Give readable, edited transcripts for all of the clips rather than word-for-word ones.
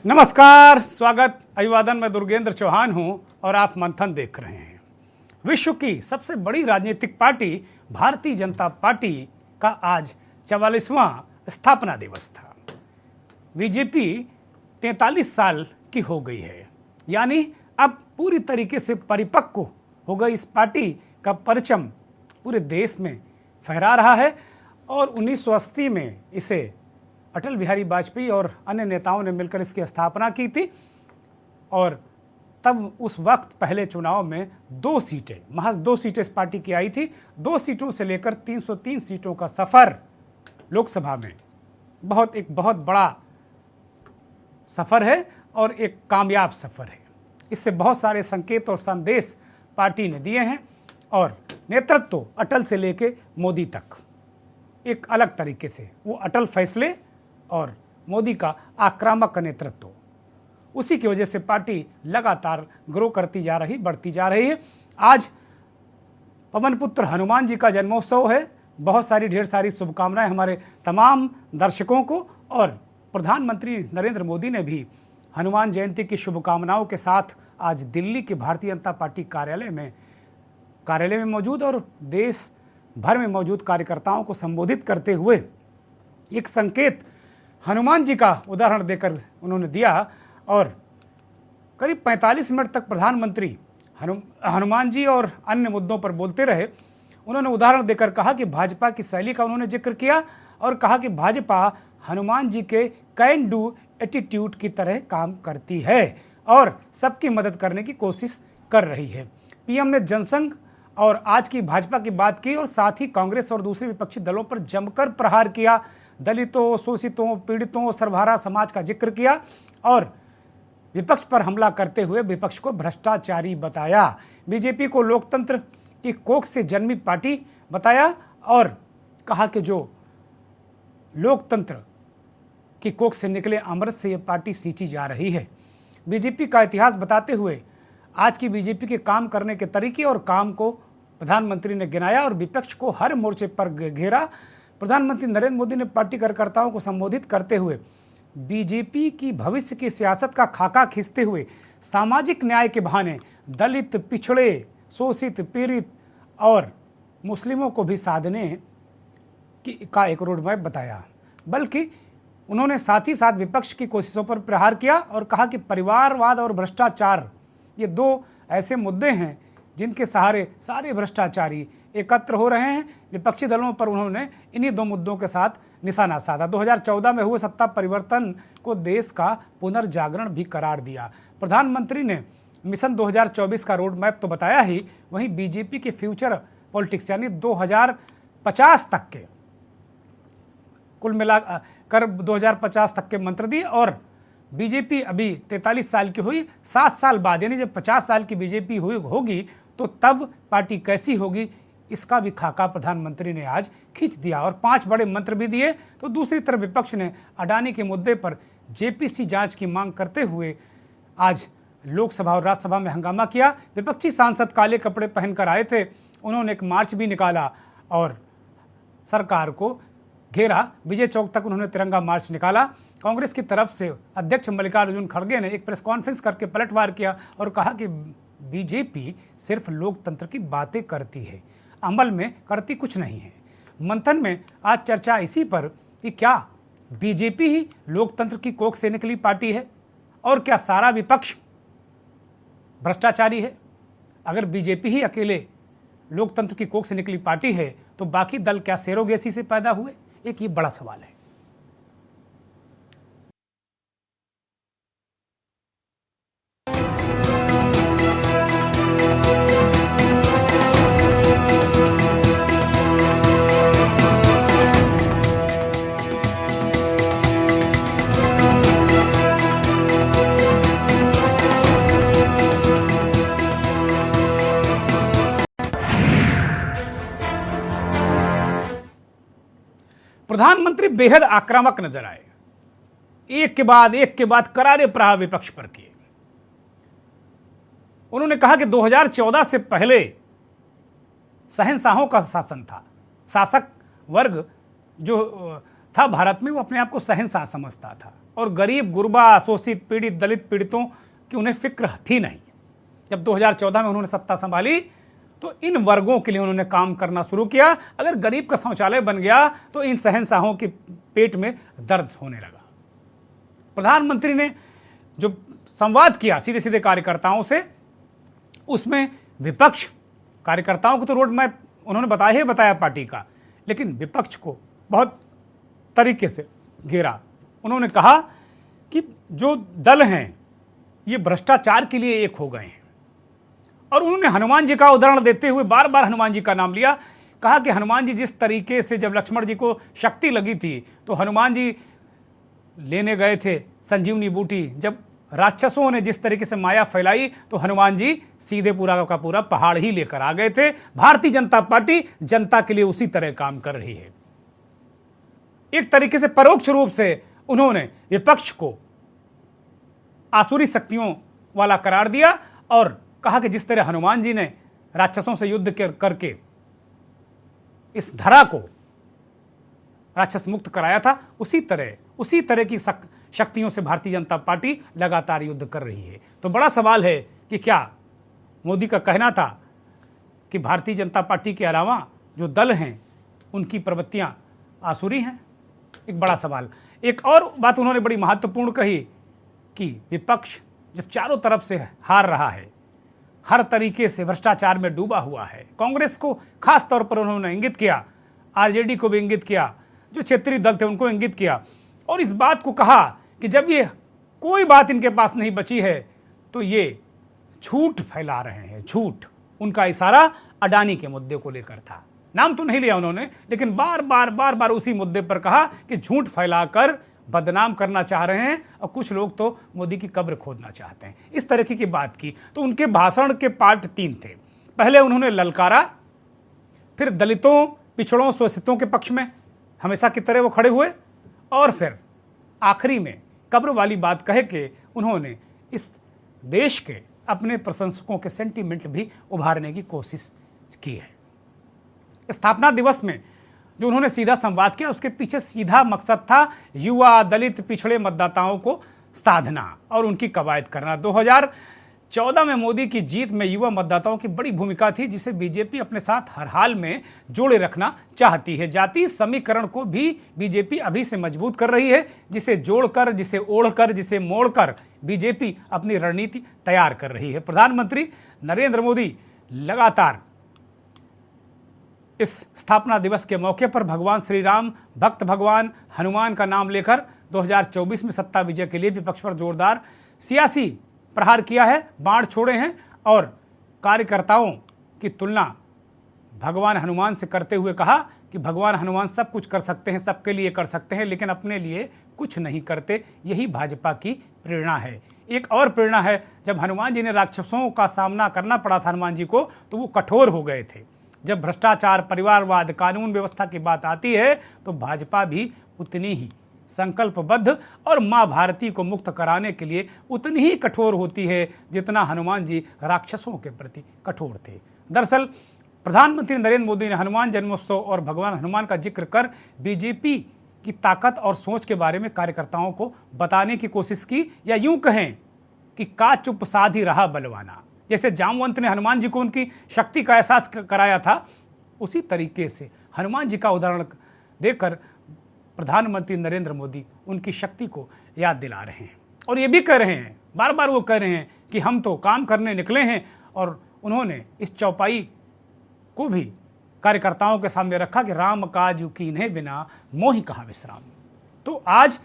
नमस्कार, स्वागत। अभिवादन। मैं दुर्गेंद्र चौहान हूं और आप मंथन देख रहे हैं। विश्व की सबसे बड़ी राजनीतिक पार्टी भारतीय जनता पार्टी का आज 44वां स्थापना दिवस था। बीजेपी 43 साल की हो गई है, यानी अब पूरी तरीके से परिपक्व हो गई। इस पार्टी का परचम पूरे देश में फहरा रहा है और 1980 में इसे अटल बिहारी वाजपेयी और अन्य नेताओं ने मिलकर इसकी स्थापना की थी और तब उस वक्त पहले चुनाव में महज दो सीटें इस पार्टी की आई थी। 2 सीटों से लेकर 303 सीटों का सफ़र लोकसभा में एक बहुत बड़ा सफ़र है और एक कामयाब सफ़र है। इससे बहुत सारे संकेत और संदेश पार्टी ने दिए हैं और नेतृत्व अटल से लेकर मोदी तक एक अलग तरीके से, वो अटल फैसले और मोदी का आक्रामक नेतृत्व, उसी की वजह से पार्टी लगातार ग्रो करती जा रही, बढ़ती जा रही है। आज पवन पुत्र हनुमान जी का जन्मोत्सव है। ढेर सारी शुभकामनाएं हमारे तमाम दर्शकों को। और प्रधानमंत्री नरेंद्र मोदी ने भी हनुमान जयंती की शुभकामनाओं के साथ आज दिल्ली के भारतीय जनता पार्टी कार्यालय में मौजूद और देश भर में मौजूद कार्यकर्ताओं को संबोधित करते हुए एक संकेत हनुमान जी का उदाहरण देकर उन्होंने दिया और करीब 45 मिनट तक प्रधानमंत्री हनुमान जी और अन्य मुद्दों पर बोलते रहे। उन्होंने उदाहरण देकर कहा कि भाजपा की शैली का उन्होंने जिक्र किया और कहा कि भाजपा हनुमान जी के कैन डू एटीट्यूड की तरह काम करती है और सबकी मदद करने की कोशिश कर रही है। पीएम ने जनसंघ और आज की भाजपा की बात की और साथ ही कांग्रेस और दूसरे विपक्षी दलों पर जमकर प्रहार किया। दलितों, शोषितों, पीड़ितों, सर्वहारा समाज का जिक्र किया और विपक्ष पर हमला करते हुए विपक्ष को भ्रष्टाचारी बताया। बीजेपी को लोकतंत्र की कोख से जन्मी पार्टी बताया और कहा कि जो लोकतंत्र की कोख से निकले अमृत से ये पार्टी सींची जा रही है। बीजेपी का इतिहास बताते हुए आज की बीजेपी के काम करने के तरीके और काम को प्रधानमंत्री ने गिनाया और विपक्ष को हर मोर्चे पर घेरा। प्रधानमंत्री नरेंद्र मोदी ने पार्टी कार्यकर्ताओं को संबोधित करते हुए बीजेपी की भविष्य की सियासत का खाका खींचते हुए सामाजिक न्याय के बहाने दलित, पिछड़े, शोषित, पीड़ित और मुस्लिमों को भी साधने का एक रोड मैप बताया। बल्कि उन्होंने साथ ही साथ विपक्ष की कोशिशों पर प्रहार किया और कहा कि परिवारवाद और भ्रष्टाचार ये 2 ऐसे मुद्दे हैं जिनके सहारे सारे भ्रष्टाचारी एकत्र हो रहे हैं। विपक्षी दलों पर उन्होंने इन्हीं 2 मुद्दों के साथ निशाना साधा। 2014 में हुए सत्ता परिवर्तन को देश का पुनर्जागरण भी करार दिया। प्रधानमंत्री ने मिशन 2024 का रोड मैप तो बताया ही, वहीं बीजेपी के फ्यूचर पॉलिटिक्स यानी 2050 तक के कुल मिलाकर 2050 तक के मंत्र दिए और बीजेपी अभी 43 साल की हुई, 7 साल बाद यानी जब 50 साल की बीजेपी होगी तो तब पार्टी कैसी होगी, इसका भी खाका प्रधानमंत्री ने आज खींच दिया और 5 बड़े मंत्र भी दिए। तो दूसरी तरफ विपक्ष ने अडानी के मुद्दे पर जेपीसी जांच की मांग करते हुए आज लोकसभा और राज्यसभा में हंगामा किया। विपक्षी सांसद काले कपड़े पहनकर आए थे, उन्होंने एक मार्च भी निकाला और सरकार को घेरा। विजय चौक तक उन्होंने तिरंगा मार्च निकाला। कांग्रेस की तरफ से अध्यक्ष मल्लिकार्जुन खड़गे ने एक प्रेस कॉन्फ्रेंस करके पलटवार किया और कहा कि बीजेपी सिर्फ लोकतंत्र की बातें करती है, अमल में करती कुछ नहीं है। मंथन में आज चर्चा इसी पर कि क्या बीजेपी ही लोकतंत्र की कोख से निकली पार्टी है और क्या सारा विपक्ष भ्रष्टाचारी है। अगर बीजेपी ही अकेले लोकतंत्र की कोख से निकली पार्टी है तो बाकी दल क्या सेरोगेसी से पैदा हुए, एक ये बड़ा सवाल है। प्रधानमंत्री बेहद आक्रामक नजर आए, एक के बाद करारे प्रहार विपक्ष पर किए। उन्होंने कहा कि 2014 से पहले शहंशाहों का शासन था, शासक वर्ग जो था भारत में, वो अपने आप को शहंशाह समझता था और गरीब, गुरबा, शोषित, पीड़ित, दलित पीड़ितों की उन्हें फिक्र थी नहीं। जब 2014 में उन्होंने सत्ता संभाली तो इन वर्गों के लिए उन्होंने काम करना शुरू किया। अगर गरीब का शौचालय बन गया तो इन शहंशाहों के पेट में दर्द होने लगा। प्रधानमंत्री ने जो संवाद किया सीधे सीधे कार्यकर्ताओं से, उसमें विपक्ष, कार्यकर्ताओं को तो रोड मैप उन्होंने बताया पार्टी का, लेकिन विपक्ष को बहुत तरीके से घेरा। उन्होंने कहा कि जो दल हैं ये भ्रष्टाचार के लिए एक हो गए हैं, और उन्होंने हनुमान जी का उदाहरण देते हुए बार बार हनुमान जी का नाम लिया। कहा कि हनुमान जी जिस तरीके से, जब लक्ष्मण जी को शक्ति लगी थी तो हनुमान जी लेने गए थे संजीवनी बूटी, जब राक्षसों ने जिस तरीके से माया फैलाई तो हनुमान जी सीधे पूरा का पूरा पहाड़ ही लेकर आ गए थे। भारतीय जनता पार्टी जनता के लिए उसी तरह काम कर रही है। एक तरीके से परोक्ष रूप से उन्होंने विपक्ष को आसुरी शक्तियों वाला करार दिया और कहा कि जिस तरह हनुमान जी ने राक्षसों से युद्ध करके इस धरा को राक्षस मुक्त कराया था, उसी तरह की शक्तियों से भारतीय जनता पार्टी लगातार युद्ध कर रही है। तो बड़ा सवाल है कि क्या मोदी का कहना था कि भारतीय जनता पार्टी के अलावा जो दल हैं उनकी प्रवृत्तियां आसुरी हैं? एक बड़ा सवाल। एक और बात उन्होंने बड़ी महत्वपूर्ण कही कि विपक्ष जब चारों तरफ से हार रहा है, हर तरीके से भ्रष्टाचार में डूबा हुआ है, कांग्रेस को खास तौर पर उन्होंने इंगित किया, आरजेडी को भी इंगित किया, जो क्षेत्रीय दल थे उनको इंगित किया, और इस बात को कहा कि जब ये कोई बात इनके पास नहीं बची है तो ये झूठ फैला रहे हैं, झूठ। उनका इशारा अडानी के मुद्दे को लेकर था, नाम तो नहीं लिया उन्होंने, लेकिन बार बार उसी मुद्दे पर कहा कि झूठ फैलाकर बदनाम करना चाह रहे हैं और कुछ लोग तो मोदी की कब्र खोदना चाहते हैं। इस तरह की बात की। तो उनके भाषण के पार्ट 3 थे। पहले उन्होंने ललकारा, फिर दलितों, पिछड़ों, शोषितों के पक्ष में हमेशा की तरह वो खड़े हुए, और फिर आखिरी में कब्र वाली बात कह के उन्होंने इस देश के अपने प्रशंसकों के सेंटीमेंट भी उभारने की कोशिश की है। स्थापना दिवस में जो उन्होंने सीधा संवाद किया, उसके पीछे सीधा मकसद था युवा, दलित, पिछड़े मतदाताओं को साधना और उनकी कवायद करना। 2014 में मोदी की जीत में युवा मतदाताओं की बड़ी भूमिका थी, जिसे बीजेपी अपने साथ हर हाल में जोड़े रखना चाहती है। जातीय समीकरण को भी बीजेपी अभी से मजबूत कर रही है, जिसे जोड़कर, जिसे ओढ़कर, जिसे मोड़कर बीजेपी अपनी रणनीति तैयार कर रही है। प्रधानमंत्री नरेंद्र मोदी लगातार इस स्थापना दिवस के मौके पर भगवान श्री राम, भक्त भगवान हनुमान का नाम लेकर 2024 में सत्ता विजय के लिए विपक्ष पर जोरदार सियासी प्रहार किया है, बाण छोड़े हैं, और कार्यकर्ताओं की तुलना भगवान हनुमान से करते हुए कहा कि भगवान हनुमान सब कुछ कर सकते हैं, सबके लिए कर सकते हैं, लेकिन अपने लिए कुछ नहीं करते। यही भाजपा की प्रेरणा है। एक और प्रेरणा है, जब हनुमान जी ने राक्षसों का सामना करना पड़ा था हनुमान जी को, तो वो कठोर हो गए थे। जब भ्रष्टाचार, परिवारवाद, कानून व्यवस्था की बात आती है तो भाजपा भी उतनी ही संकल्पबद्ध और मां भारती को मुक्त कराने के लिए उतनी ही कठोर होती है जितना हनुमान जी राक्षसों के प्रति कठोर थे। दरअसल प्रधानमंत्री नरेंद्र मोदी ने हनुमान जन्मोत्सव और भगवान हनुमान का जिक्र कर बीजेपी की ताकत और सोच के बारे में कार्यकर्ताओं को बताने की कोशिश की, या यूं कहें कि का चुप साधी रहा बलवाना। जैसे जामवंत ने हनुमान जी को उनकी शक्ति का एहसास कराया था, उसी तरीके से हनुमान जी का उदाहरण देकर प्रधानमंत्री नरेंद्र मोदी उनकी शक्ति को याद दिला रहे हैं। और ये भी कह रहे हैं, बार बार वो कह रहे हैं कि हम तो काम करने निकले हैं, और उन्होंने इस चौपाई को भी कार्यकर्ताओं के सामने रखा कि राम काज कीन्हे बिना मोहि कहाँ विश्राम। तो आज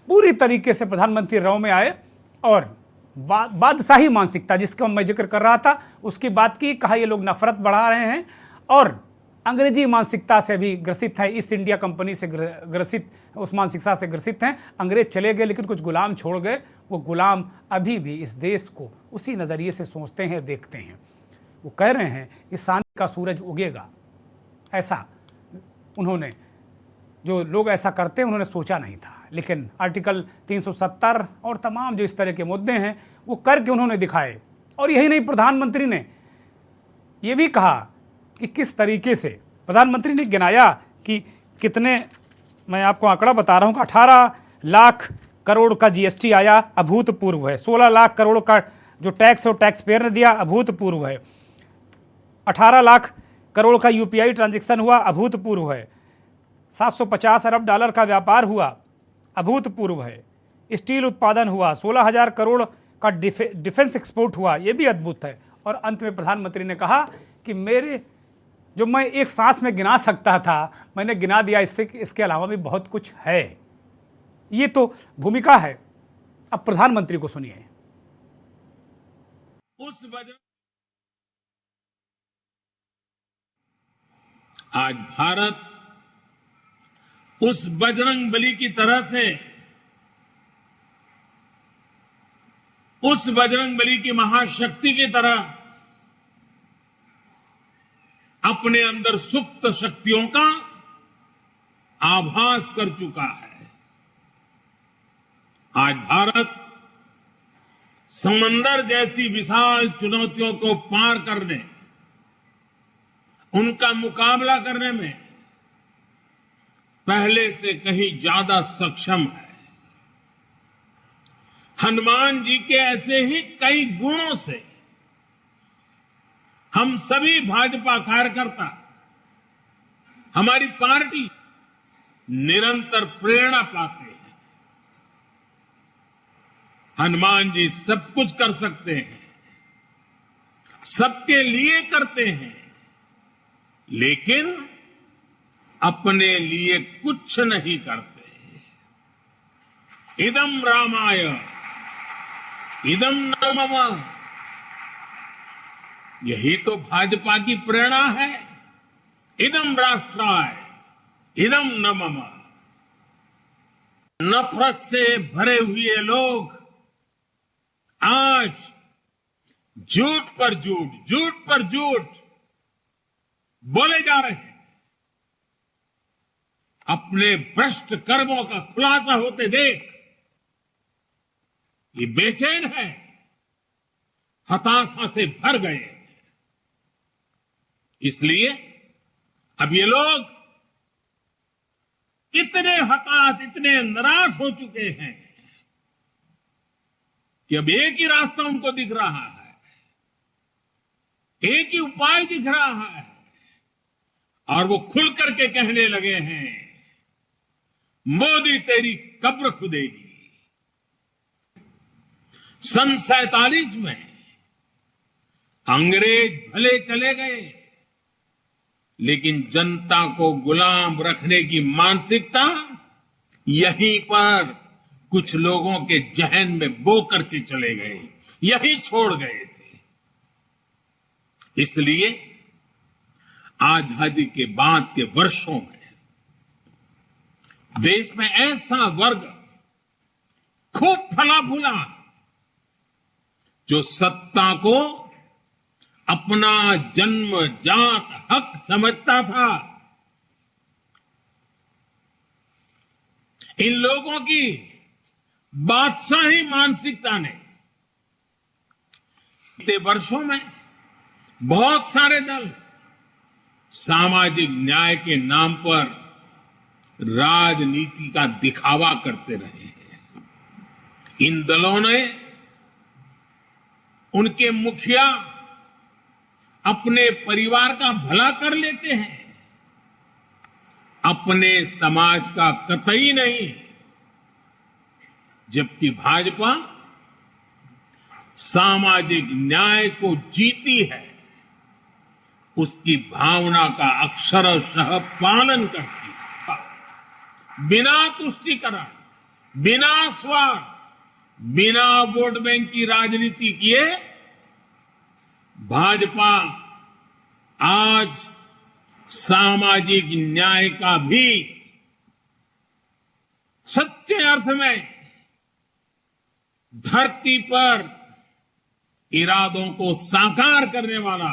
पूरी तरीके से प्रधानमंत्री रव में आए और बादशाही मानसिकता जिसका मैं जिक्र कर रहा था उसकी बात की। कहा ये लोग नफरत बढ़ा रहे हैं और अंग्रेजी मानसिकता से भी ग्रसित हैं, ईस्ट इंडिया कंपनी से ग्रसित, उस मानसिकता से ग्रसित हैं। अंग्रेज चले गए लेकिन कुछ गुलाम छोड़ गए, वो गुलाम अभी भी इस देश को उसी नज़रिए से सोचते हैं, देखते हैं। वो कह रहे हैं कि शांति का सूरज उगेगा, ऐसा उन्होंने, जो लोग ऐसा करते हैं उन्होंने सोचा नहीं था। लेकिन आर्टिकल 370 और तमाम जो इस तरह के मुद्दे हैं वो करके उन्होंने दिखाए। और यही नहीं, प्रधानमंत्री ने ये भी कहा कि किस तरीके से, प्रधानमंत्री ने गिनाया कि कितने मैं आपको आंकड़ा बता रहा हूं कि 18 लाख करोड़ का जीएसटी आया, अभूतपूर्व है। 16 लाख करोड़ का जो टैक्स है वो टैक्स पेयर ने दिया, अभूतपूर्व है। 18 लाख करोड़ का यूपीआई ट्रांजैक्शन हुआ, अभूतपूर्व है। 750 अरब डॉलर का व्यापार हुआ, अभूतपूर्व है। स्टील उत्पादन हुआ, 16,000 करोड़ का डिफेंस एक्सपोर्ट हुआ, ये भी अद्भुत है। और अंत में प्रधानमंत्री ने कहा कि जो मैं एक सांस में गिना सकता था मैंने गिना दिया, इसके अलावा भी बहुत कुछ है। ये तो भूमिका है। अब प्रधानमंत्री को सुनिए। आज भारत उस बजरंग बली की तरह से, उस बजरंग बली की महाशक्ति की तरह अपने अंदर सुप्त शक्तियों का आभास कर चुका है। आज भारत समंदर जैसी विशाल चुनौतियों को पार करने, उनका मुकाबला करने में पहले से कहीं ज्यादा सक्षम है। हनुमान जी के ऐसे ही कई गुणों से हम सभी भाजपा कार्यकर्ता, हमारी पार्टी निरंतर प्रेरणा पाते हैं। हनुमान जी सब कुछ कर सकते हैं, सबके लिए करते हैं, लेकिन अपने लिए कुछ नहीं करते। इदम रामाय इदम न मम, यही तो भाजपा की प्रेरणा है। इदम राष्ट्राय इदम न मम। नफरत से भरे हुए लोग आज झूठ पर झूठ, झूठ पर झूठ बोले जा रहे हैं। अपने भ्रष्ट कर्मों का खुलासा होते देख ये बेचैन है, हताशा से भर गए। इसलिए अब ये लोग इतने हताश, इतने निराश हो चुके हैं कि अब एक ही रास्ता उनको दिख रहा है, एक ही उपाय दिख रहा है, और वो खुल करके कहने लगे हैं, मोदी तेरी कब्र खुदेगी। सन 47 में अंग्रेज भले चले गए, लेकिन जनता को गुलाम रखने की मानसिकता यहीं पर कुछ लोगों के जहन में बो करके चले गए, यही छोड़ गए थे। इसलिए आजादी के बाद के वर्षों में देश में ऐसा वर्ग खूब फला फूला जो सत्ता को अपना जन्मजात हक समझता था। इन लोगों की बादशाही मानसिकता ने बीते वर्षों में बहुत सारे दल सामाजिक न्याय के नाम पर राजनीति का दिखावा करते रहे हैं। इन दलों ने, उनके मुखिया अपने परिवार का भला कर लेते हैं, अपने समाज का कतई नहीं, जबकि भाजपा सामाजिक न्याय को जीती है, उसकी भावना का अक्षरशः पालन करती है। बिना तुष्टीकरण, बिना स्वार्थ, बिना वोट बैंक की राजनीति किए भाजपा आज सामाजिक न्याय का भी सच्चे अर्थ में धरती पर इरादों को साकार करने वाला,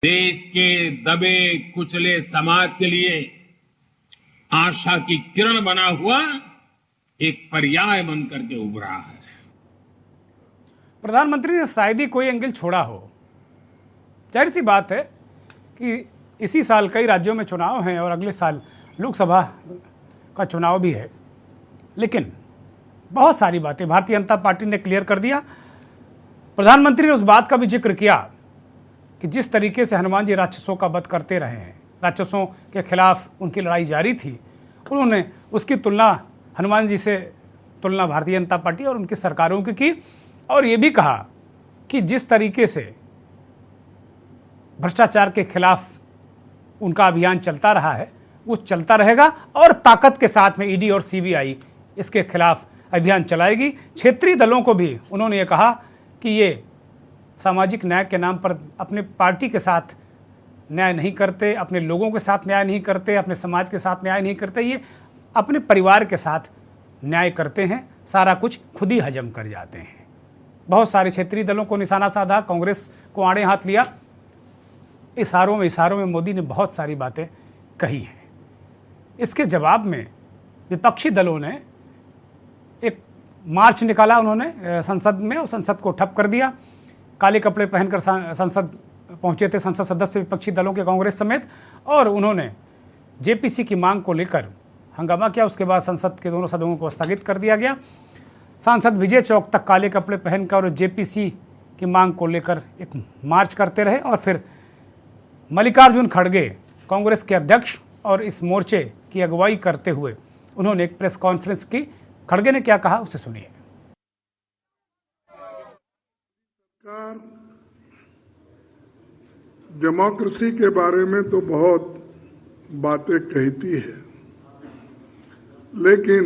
देश के दबे कुचले समाज के लिए आशा की किरण बना हुआ एक पर्याय बन करके उभरा है। प्रधानमंत्री ने शायद ही कोई एंगल छोड़ा हो। जाहिर सी बात है कि इसी साल कई राज्यों में चुनाव हैं और अगले साल लोकसभा का चुनाव भी है, लेकिन बहुत सारी बातें भारतीय जनता पार्टी ने क्लियर कर दिया। प्रधानमंत्री ने उस बात का भी जिक्र किया कि जिस तरीके से हनुमान जी राक्षसों का वध करते रहे हैं, राक्षसों के खिलाफ उनकी लड़ाई जारी थी, उन्होंने उसकी तुलना हनुमान जी से तुलना भारतीय जनता पार्टी और उनकी सरकारों की और ये भी कहा कि जिस तरीके से भ्रष्टाचार के खिलाफ उनका अभियान चलता रहा है वो चलता रहेगा और ताकत के साथ में ईडी और सीबीआई इसके खिलाफ अभियान चलाएगी। क्षेत्रीय दलों को भी उन्होंने ये कहा कि ये सामाजिक न्याय के नाम पर अपने पार्टी के साथ न्याय नहीं करते, अपने लोगों के साथ न्याय नहीं करते, अपने समाज के साथ न्याय नहीं करते, ये अपने परिवार के साथ न्याय करते हैं, सारा कुछ खुद ही हजम कर जाते हैं। बहुत सारे क्षेत्रीय दलों को निशाना साधा, कांग्रेस को आड़े हाथ लिया। इशारों में मोदी ने बहुत सारी बातें कही हैं। इसके जवाब में विपक्षी दलों ने एक मार्च निकाला उन्होंने संसद में और संसद को ठप कर दिया। काले कपड़े पहनकर संसद पहुंचे थे संसद सदस्य विपक्षी दलों के कांग्रेस समेत, और उन्होंने जेपीसी की मांग को लेकर हंगामा किया। उसके बाद संसद के दोनों सदनों को स्थगित कर दिया गया। सांसद विजय चौक तक काले कपड़े पहनकर और जेपीसी की मांग को लेकर एक मार्च करते रहे और फिर मल्लिकार्जुन खड़गे कांग्रेस के अध्यक्ष और इस मोर्चे की अगुवाई करते हुए उन्होंने एक प्रेस कॉन्फ्रेंस की। खड़गे ने क्या कहा उसे सुनिए। डेमोक्रेसी के बारे में तो बहुत बातें कहती है, लेकिन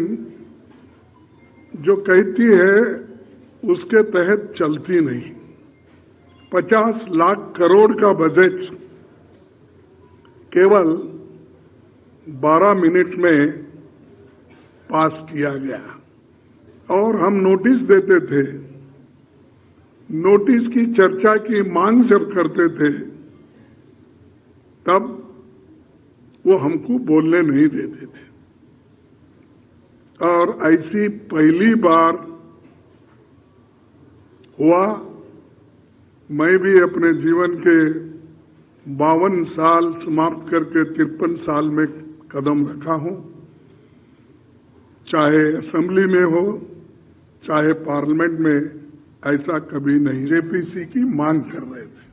जो कहती है उसके तहत चलती नहीं। 50 लाख करोड़ का बजट केवल 12 मिनट में पास किया गया और हम नोटिस देते थे, नोटिस की चर्चा की मांग जब करते थे तब वो हमको बोलने नहीं देते थे। और ऐसी पहली बार हुआ। मैं भी अपने जीवन के 52 साल समाप्त करके 53 साल में कदम रखा हूं, चाहे असेंबली में हो चाहे पार्लियामेंट में, ऐसा कभी नहीं। जेपीसी की मांग कर रहे थे,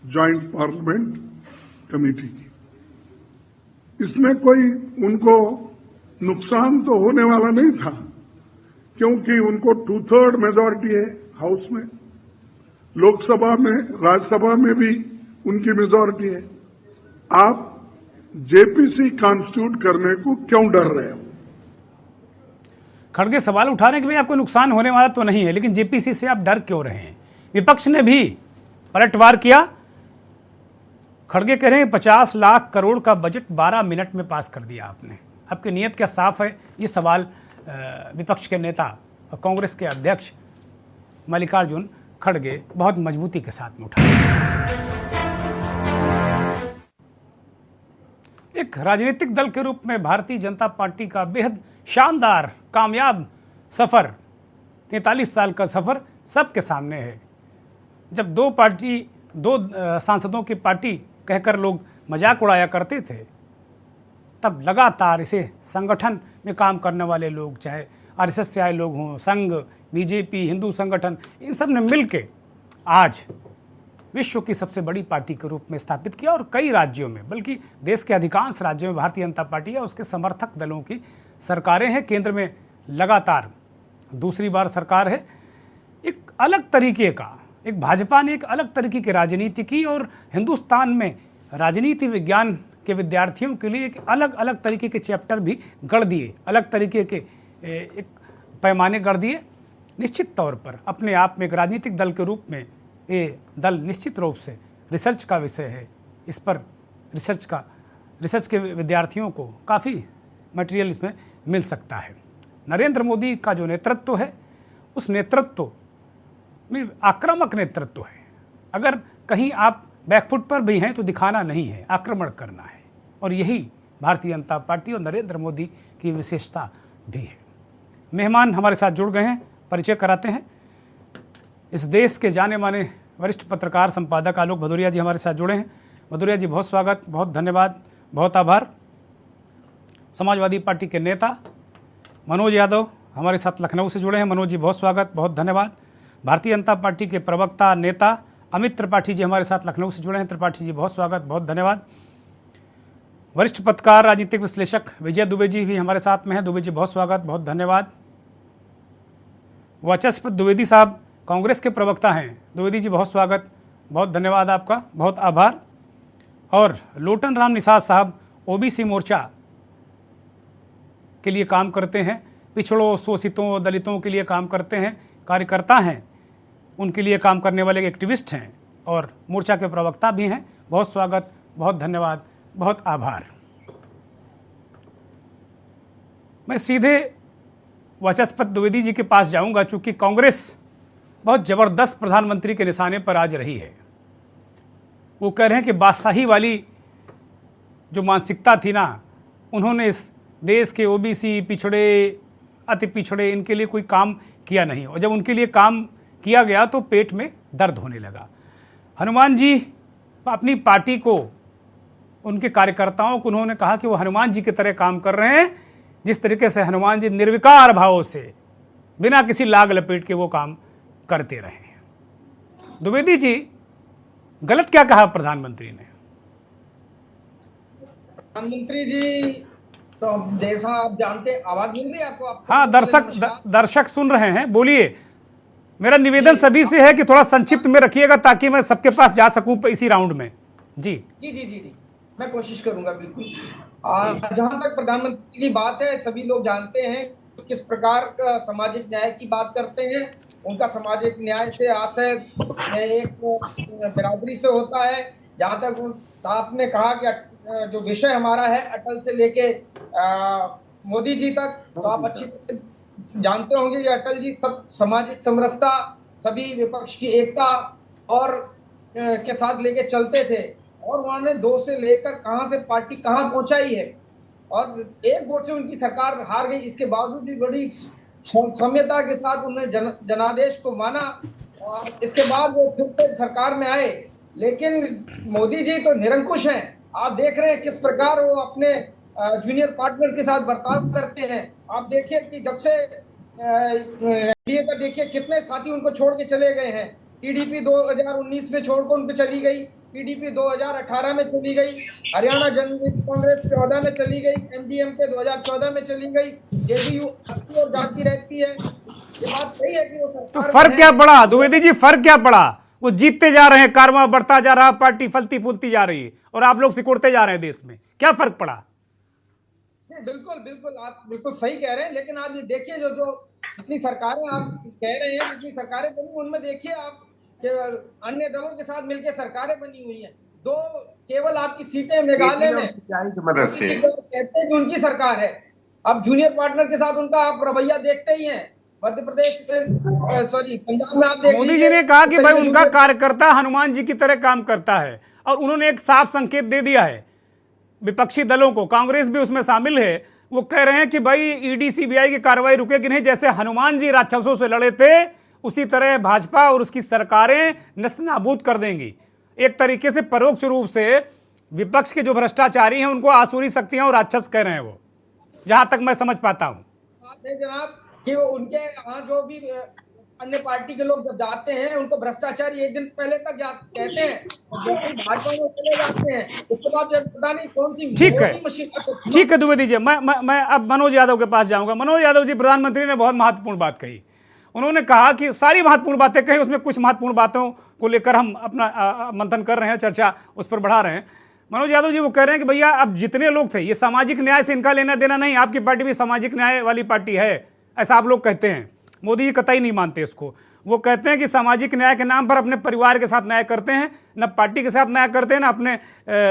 ज्वाइंट पार्लियामेंट कमेटी की। इसमें कोई उनको नुकसान तो होने वाला नहीं था, क्योंकि उनको 2/3 मेजॉरिटी है हाउस में, लोकसभा में, राज्यसभा में भी उनकी मेजॉरिटी है। आप जेपीसी कॉन्स्टिट्यूट करने को क्यों डर रहे हो? खड़गे सवाल उठाने के भी आपको नुकसान होने वाला तो नहीं है, लेकिन जेपीसी से आप डर क्यों रहे हैं? विपक्ष ने भी पलटवार किया। खड़गे कह रहे हैं 50 लाख करोड़ का बजट 12 मिनट में पास कर दिया आपने। आपकी नीयत क्या साफ है? ये सवाल विपक्ष के नेता और कांग्रेस के अध्यक्ष मल्लिकार्जुन खड़गे बहुत मजबूती के साथ में उठाए। एक राजनीतिक दल के रूप में भारतीय जनता पार्टी का बेहद शानदार कामयाब सफर, 43 साल का सफर सबके सामने है। जब दो सांसदों की पार्टी कहकर लोग मजाक उड़ाया करते थे, तब लगातार इसे संगठन में काम करने वाले लोग, चाहे आरएसएस से आए लोग हों, संघ, बीजेपी, हिंदू संगठन, इन सब ने मिलके आज विश्व की सबसे बड़ी पार्टी के रूप में स्थापित किया। और कई राज्यों में, बल्कि देश के अधिकांश राज्यों में भारतीय जनता पार्टी या उसके समर्थक दलों की सरकारें हैं। केंद्र में लगातार दूसरी बार सरकार है। एक अलग तरीके का, एक भाजपा ने एक अलग तरीके की राजनीति की और हिंदुस्तान में राजनीति विज्ञान के विद्यार्थियों के लिए एक अलग अलग तरीके के चैप्टर भी गढ़ दिए, अलग तरीके के एक पैमाने गढ़ दिए। निश्चित तौर पर अपने आप में एक राजनीतिक दल के रूप में ये दल निश्चित रूप से रिसर्च का विषय है। इस पर रिसर्च के विद्यार्थियों को काफ़ी मटेरियल इसमें मिल सकता है। नरेंद्र मोदी का जो नेतृत्व है, उस नेतृत्व में आक्रामक नेतृत्व है। अगर कहीं आप बैकफुट पर भी हैं तो दिखाना नहीं है, आक्रमण करना है। और यही भारतीय जनता पार्टी और नरेंद्र मोदी की विशेषता भी है। मेहमान हमारे साथ जुड़ गए हैं, परिचय कराते हैं। इस देश के जाने माने वरिष्ठ पत्रकार संपादक आलोक भदौरिया जी हमारे साथ जुड़े हैं। भदौरिया जी, बहुत स्वागत, बहुत धन्यवाद, बहुत आभार। समाजवादी पार्टी के नेता मनोज यादव हमारे साथ लखनऊ से जुड़े हैं। मनोज जी बहुत स्वागत, बहुत धन्यवाद। भारतीय जनता पार्टी के प्रवक्ता नेता अमित त्रिपाठी जी हमारे साथ लखनऊ से जुड़े हैं। त्रिपाठी जी बहुत स्वागत, बहुत धन्यवाद। वरिष्ठ पत्रकार राजनीतिक विश्लेषक विजय दुबे जी भी हमारे साथ में हैं। दुबे जी बहुत स्वागत, बहुत धन्यवाद। वाचस्पति द्विवेदी साहब कांग्रेस के प्रवक्ता हैं। द्विवेदी जी बहुत स्वागत, बहुत धन्यवाद आपका, बहुत आभार। और लोटन राम निषाद साहब ओबीसी मोर्चा के लिए काम करते हैं, पिछड़ों, शोषितों, दलितों के लिए काम करते हैं, कार्यकर्ता हैं, उनके लिए काम करने वाले एक्टिविस्ट हैं और मोर्चा के प्रवक्ता भी हैं। बहुत स्वागत, बहुत धन्यवाद, बहुत आभार। मैं सीधे वाचस्पति द्विवेदी जी के पास जाऊंगा, चूंकि कांग्रेस बहुत ज़बरदस्त प्रधानमंत्री के निशाने पर आज रही है। वो कह रहे हैं कि बादशाही वाली जो मानसिकता थी ना, उन्होंने इस देश के ओबीसी, पिछड़े, अति पिछड़े, इनके लिए कोई काम किया नहीं, और जब उनके लिए काम किया गया तो पेट में दर्द होने लगा। हनुमान जी अपनी पार्टी को, उनके कार्यकर्ताओं को उन्होंने कहा कि वो हनुमान जी की तरह काम कर रहे हैं, जिस तरीके से हनुमान जी निर्विकार भावों से बिना किसी लाग लपेट के वो काम करते रहे हैं। द्विवेदी जी, गलत क्या कहा प्रधानमंत्री ने? प्रधानमंत्री जी तो जैसा आप जानते, आवाज मिल रही है आपको? हाँ, दर्शक सुन रहे हैं, बोलिए। मेरा निवेदन सभी से है कि थोड़ा संक्षिप्त में रखिएगा ताकि मैं सबके पास जा सकूं इसी राउंड में। जी जी जी जी जी मैं कोशिश करूंगा बिल्कुल। जहां तक प्रधानमंत्री की बात है, सभी लोग जानते हैं किस प्रकार का सामाजिक न्याय की बात करते हैं। उनका सामाजिक न्याय से आशय एक बराबरी से होता है। जहां तक आपने कहा कि जो विषय हमारा है अटल से लेके मोदी जी तक, तो आप अच्छी तरह जानते होंगे कि अटल जी सब सामाजिक समरसता, सभी विपक्ष की एकता और के साथ लेके चलते थे, और उन्होंने 2 से लेकर कहां से पार्टी कहां पहुंचाई है, और एक वोट से उनकी सरकार हार गई। इसके बावजूद भी बड़ी सौम्यता के साथ उन्होंने जनादेश को माना, और इसके बाद वो फिर से सरकार में आए। लेकिन मोदी जी तो निरंकुश हैं। आप देख रहे हैं किस प्रकार वो अपने जूनियर पार्टनर के साथ बर्ताव करते हैं। आप देखिए कि जब से एनडीए का देखिए कितने साथी उनको छोड़ के चले गए हैं। टीडीपी 2019 में छोड़कर उनको चली गई, पीडीपी 2018 में चली गई, हरियाणा जनता कांग्रेस 14 में चली गई, एमडीएमके 2014 में चली गई, जेडीयू और जाती रहती है। ये बात सही है कि वो सरकार, तो फर्क क्या पड़ा द्विवेदी जी? फर्क क्या पड़ा? वो जीतते जा रहे हैं, कारवां बढ़ता जा रहा, पार्टी फलती फूलती जा रही है, और आप लोग सिकुड़ते जा रहे हैं देश में। क्या फर्क पड़ा? बिल्कुल बिल्कुल, आप बिल्कुल सही कह रहे हैं। लेकिन आप ये देखिए, जो जितनी सरकारें आप कह रहे हैं, जितनी सरकारें बनी, उनमें देखिए आप केवल अन्य दलों के साथ मिलकर सरकारें बनी हुई हैं। 2 केवल आपकी सीटें मेघालय में कहते हैं कि उनकी सरकार है। अब जूनियर पार्टनर के साथ उनका आप रवैया देखते ही हैं। मध्य प्रदेश में, सॉरी, पंजाब में आप देख मोदी जी ने कहा कि भाई उनका कार्यकर्ता हनुमान जी की तरह काम करता है, और उन्होंने एक साफ संकेत दे दिया है विपक्षी दलों को, कांग्रेस भी उसमें शामिल है। वो कह रहे हैं कि भाई ईडी सीबीआई की कार्रवाई रुकेगी नहीं। जैसे हनुमान जी राक्षसों से लड़े थे, उसी तरह भाजपा और उसकी सरकारें नस्तनाबूद कर देंगी। एक तरीके से परोक्ष रूप से विपक्ष के जो भ्रष्टाचारी हैं उनको आसुरी शक्तियां और राक्षस कह रहे हैं वो, जहां तक मैं समझ पाता हूं। जनाब कि वो उनके यहाँ जो भी अन्य पार्टी के लोग जब जाते हैं, उनको भ्रष्टाचारी एक दिन पहले तक कहते हैं, भाजपा में चले जाते हैं, उसके बाद पता नहीं कौन सी मशीन। ठीक है द्विवेदी जी, मैं अब मनोज यादव के पास जाऊंगा। मनोज यादव जी, प्रधानमंत्री ने बहुत महत्वपूर्ण बात कही। उन्होंने कहा कि सारी महत्वपूर्ण बातें कही, उसमें कुछ महत्वपूर्ण बातों को लेकर हम अपना मंथन कर रहे हैं, चर्चा उस पर बढ़ा रहे हैं। मनोज यादव जी वो कह रहे हैं कि भैया अब जितने लोग थे, ये सामाजिक न्याय से इनका लेना देना नहीं, आपकी पार्टी भी सामाजिक न्याय वाली पार्टी है, ऐसा आप लोग कहते हैं। मोदी जी कतई नहीं मानते इसको। वो कहते हैं कि सामाजिक न्याय के नाम पर अपने परिवार के साथ न्याय करते हैं, न पार्टी के साथ न्याय करते हैं, न अपने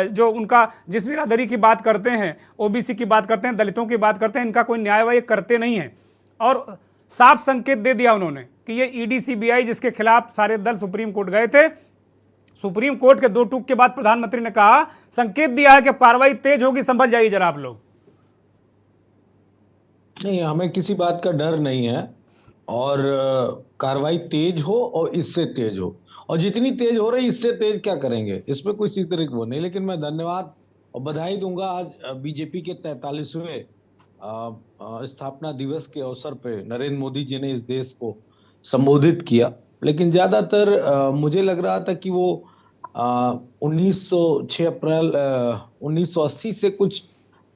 जो उनका जिस बिरादरी की बात करते हैं, ओबीसी की बात करते हैं, दलितों की बात करते हैं, इनका कोई न्याय वाय करते नहीं है। और साफ संकेत दे दिया उन्होंने कि ये ईडी सीबीआई जिसके खिलाफ सारे दल सुप्रीम कोर्ट गए थे, सुप्रीम कोर्ट के 2 टूक के बाद प्रधानमंत्री ने कहा, संकेत दिया है कि कार्रवाई तेज होगी, संभल जाइए जरा आप लोग। नहीं, हमें किसी बात का डर नहीं है, और कार्रवाई तेज हो और इससे तेज हो, और जितनी तेज हो रही इससे तेज क्या करेंगे, इसमें कोई सी तरह वो नहीं। लेकिन मैं धन्यवाद और बधाई दूंगा आज बीजेपी के 43वें स्थापना दिवस के अवसर पे नरेंद्र मोदी जी ने इस देश को संबोधित किया। लेकिन ज्यादातर मुझे लग रहा था कि वो 6 अप्रैल 1980 से कुछ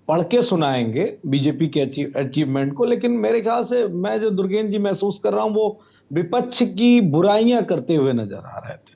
पढ़ के सुनाएंगे बीजेपी के अचीवमेंट को। लेकिन मेरे ख्याल से मैं जो दुर्गेन जी महसूस कर रहा हूं वो विपक्ष की बुराइयां करते हुए नजर आ रहे थे।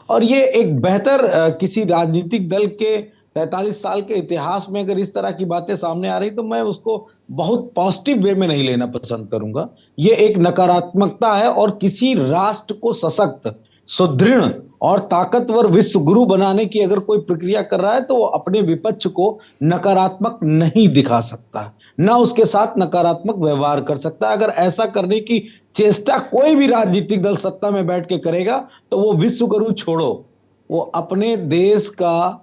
और ये एक बेहतर किसी राजनीतिक दल के 43 साल के इतिहास में अगर इस तरह की बातें सामने आ रही तो मैं उसको बहुत पॉजिटिव वे में नहीं लेना पसंद करूंगा। ये एक नकारात्मकता है और किसी राष्ट्र को सशक्त, सुदृढ़ और ताकतवर विश्व गुरु बनाने की अगर कोई प्रक्रिया कर रहा है तो वो अपने विपक्ष को नकारात्मक नहीं दिखा सकता, ना उसके साथ नकारात्मक व्यवहार कर सकता। अगर ऐसा करने की चेष्टा कोई भी राजनीतिक दल सत्ता में बैठ के करेगा तो वो विश्व गुरु छोड़ो, वो अपने देश का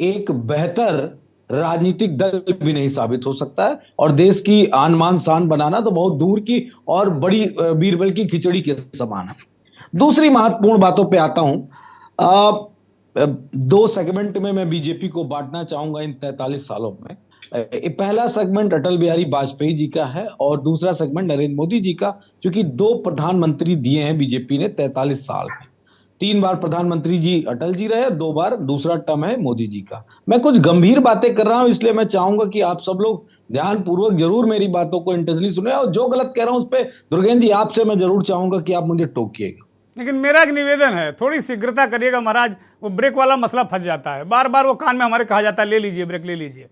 एक बेहतर राजनीतिक दल भी नहीं साबित हो सकता है। और देश की आन मान शान बनाना तो बहुत दूर की और बड़ी बीरबल की खिचड़ी के समान है। दूसरी महत्वपूर्ण बातों पे आता हूं। 2 सेगमेंट में मैं बीजेपी को बांटना चाहूंगा इन 43 सालों में। पहला सेगमेंट अटल बिहारी वाजपेयी जी का है और दूसरा सेगमेंट नरेंद्र मोदी जी का, क्योंकि 2 प्रधानमंत्री दिए हैं बीजेपी ने 43 साल में। 3 बार प्रधानमंत्री जी अटल जी रहे, 2 बार दूसरा टर्म है मोदी जी का। मैं कुछ गंभीर बातें कर रहा हूं, इसलिए मैं चाहूंगा कि आप सब लोग ध्यानपूर्वक जरूर मेरी बातों को इंटेंसली सुने और जो गलत कह रहा हूं उस पर दुर्गेन जी आपसे मैं जरूर चाहूंगा कि आप मुझे टोकिएगा। लेकिन मेरा एक निवेदन है, थोड़ी शीघ्रता करिएगा महाराज, वो ब्रेक वाला मसला फंस जाता है, बार बार वो कान में हमारे कहा जाता है ले लीजिए ब्रेक, ले लीजिए।